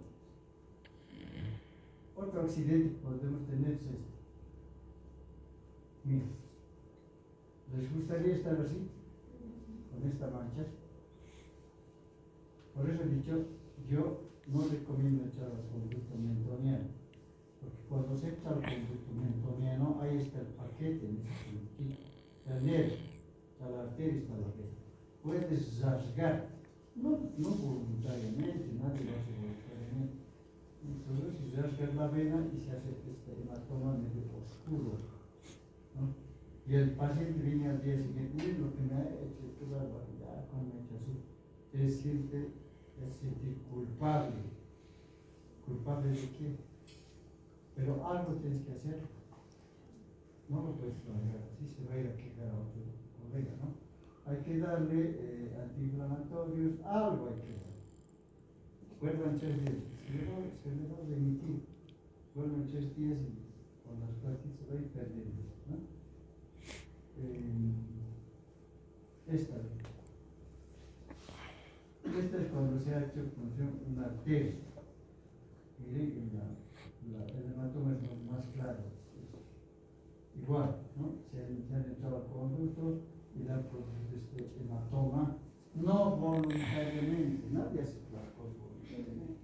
Otro accidente que podemos tener es este. Mira, ¿les gustaría estar así? Con esta mancha. Por eso he dicho, yo no recomiendo echar al conducto mentoniano, porque cuando se echa al conducto mentoniano, ahí está el paquete en ese conductito, el nervio, está la arteria, está la vena. Puedes rasgar, no voluntariamente, nadie lo hace voluntariamente. Entonces, si rasgas la vena y se hace este hematoma medio oscuro, ¿no? Y el paciente viene al día siguiente, miren lo que me ha hecho, qué barbaridad, cuando me ha hecho así. Es sentir culpable. ¿Culpable de qué? Pero algo tienes que hacer. No lo puedes manejar así, se va a ir a quejar a otro colega, ¿no? Hay que darle antiinflamatorios, algo hay que dar. Vuelvan 3 días, se le va a remitir. Vuelvan 3 días y con las prácticas se va a ir perdiendo, ¿no? Esta es cuando se ha hecho una arteria. Miren, el hematoma es más claro. Igual, ¿no? Se han echado al conducto y le han producido este hematoma, no voluntariamente, nadie hace placos voluntariamente.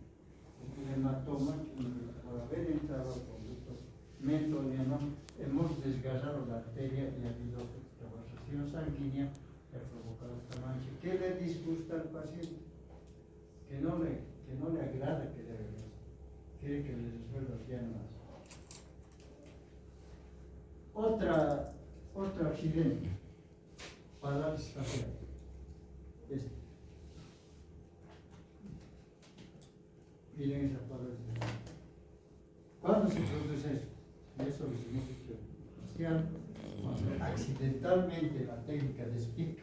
Es un hematoma que por haber entrado al conducto mentoniano hemos desgarrado la arteria y ha habido extravasación sanguínea que ha provocado esta mancha. ¿Qué le disgusta al paciente que no le agrada que le haga eso, quiere que le resuelva ya más. Otro accidente, parálisis facial. Miren esa parálisis. ¿Cuándo se produce eso? Y eso lo hicimos facial, cuando accidentalmente la técnica de SPIC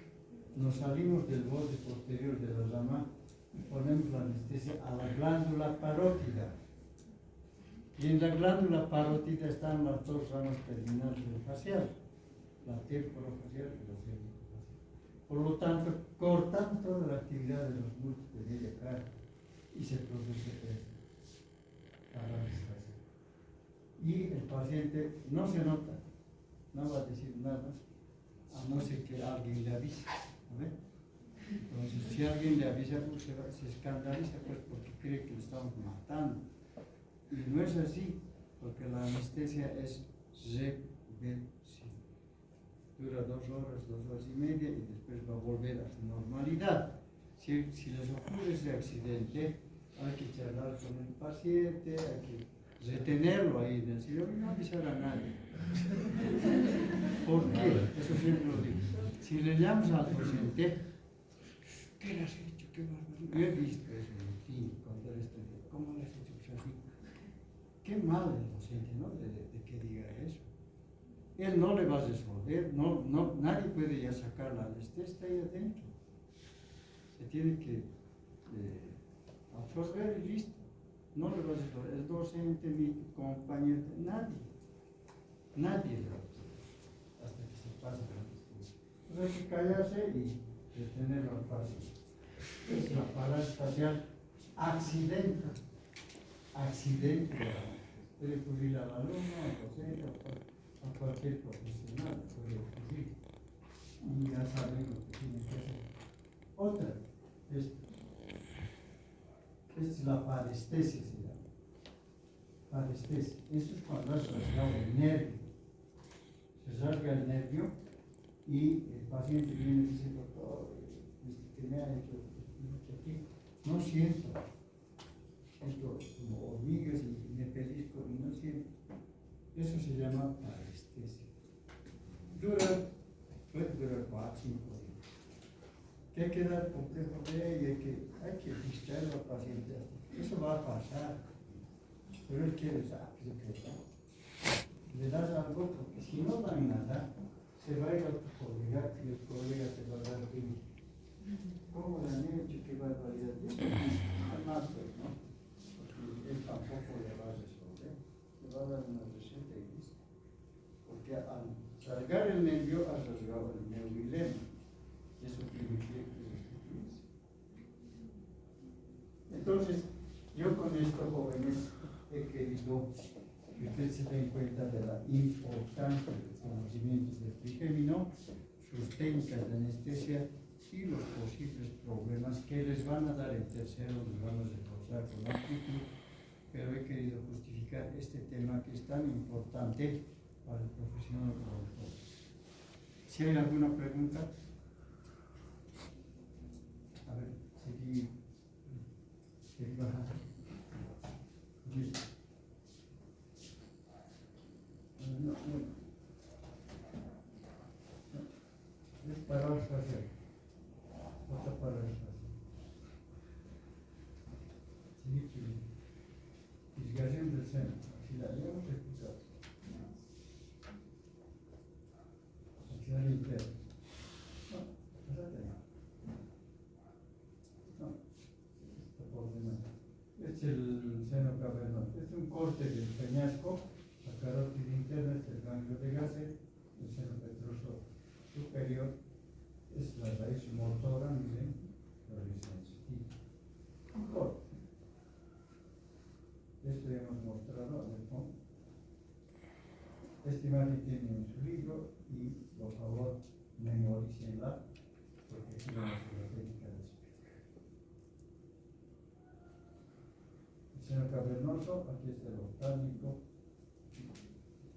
nos salimos del borde posterior de la rama y ponemos la anestesia a la glándula parótida. Y en la glándula parótida están las dos ramas terminales del facial, la temporofacial y la cervicofacial. Por lo tanto, cortan toda la actividad de los músculos de la cara y se produce parálisis facial. Y el paciente no se nota, no va a decir nada, a no ser que alguien le avise. ¿Ve? Entonces, si alguien le avisa, pues se escandaliza, pues, porque cree que lo estamos matando. Y no es así, porque la anestesia es reversible. Dura 2 horas, 2 horas y media, y después va a volver a su normalidad. Si les ocurre ese accidente, hay que charlar con el paciente, hay que retenerlo ahí en el sillón y no avisar a nadie. ¿Por qué? Eso siempre lo digo. Si le llamas al paciente, ¿qué le has hecho? ¿Qué barbaridad? Yo he visto eso en fin, contar esto. ¿Cómo le has hecho así? Qué mal el paciente, ¿no? De que diga eso. Él no le va a resolver, nadie puede ya sacar la anestesia, está ahí adentro. Se tiene que absorber y listo. No le va a resolver. El docente, mi compañero, nadie le va a resolver hasta que se pase la anestesia. Entonces hay que callarse y detenerlo al paciente. Es la parálisis facial accidente. Puede ocurrir al alumno, al docente, a cualquier profesional, puede ocurrir. Y ya saben lo que tienen que hacer. Otra, es la parestesia, se llama. Parestesia. Eso es cuando has rasgado el nervio. Se rasga el nervio y el paciente viene y dice, doctor, ¿qué me ha hecho aquí? No siento como hormigas y me pellizco y no siento. Eso se llama parestesia. Puede durar 4 o 5 días. Que hay que dar complejo de ella, hay que distraer al paciente. Eso va a pasar. Pero él quiere que le das algo, porque si no dan nada, se va a ir a tu colega y el colega te va a dar tiempo. ¿Cómo le han hecho? ¿Qué barbaridad? Eso es más, ¿no? Porque él tampoco le va a resolver. Le va a dar una receta y listo. Porque al salgar el nervio, has rasgado el neurilema. Eso tiene que restituirse. Entonces, yo con esto, jóvenes, he querido que ustedes se den cuenta de la importancia del conocimiento del trigémino, sus técnicas de anestesia y los posibles problemas que les van a dar en tercero, les van a reforzar con actitud, pero he querido justificar este tema que es tan importante para el profesional como nosotros. Si hay alguna pregunta, a ver, seguí bajando. No. Es parálisis facial. Otra parálisis facial. Disgación del seno. Si la habíamos escuchado. Axial interno. No, pásate ahí. No, está por demás. Es el seno cavernoso. Es un corte del peñasco. La carótida interna es el ganglio de Gasser, el seno petroso superior es la raíz motora, miren, la raíz sensitiva. Un corte. Esto ya hemos mostrado, a ver, ¿no? Este imagen tiene en su libro y por favor memorícenla porque aquí vamos a la técnica de explicar. El seno cavernoso, aquí está el oftálmico.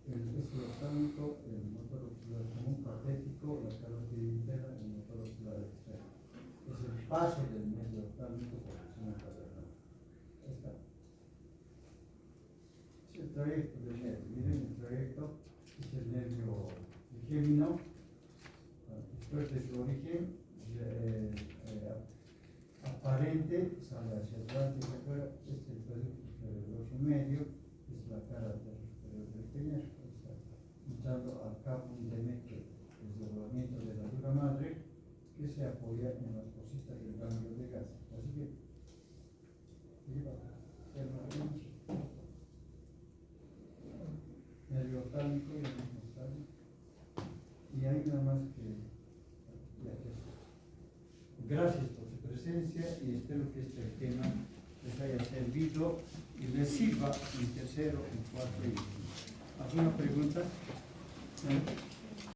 El oftálmico, el motor ocular común patético, la carótida interna y el motor ocular externo. es el paso del nervio oftálmico por encima cavernosa. Esta es el trayecto del nervio. Miren, el trayecto es el nervio trigémino. Después de su origen aparente, sale hacia adelante y afuera. Este es el trayecto cerebroso medio, es la cara del cerebro pequeño, está entrando al capum demente, el desdoblamiento de la dura madre, que se apoya en las cositas del ganglio de gas. Así que, nervio oftálmico y el mismo oftálmico. Y hay nada más que gracias por su presencia y espero que este tema les haya servido y les sirva en tercero, en cuarto y en quinto. ¿Alguna pregunta? ¿Eh?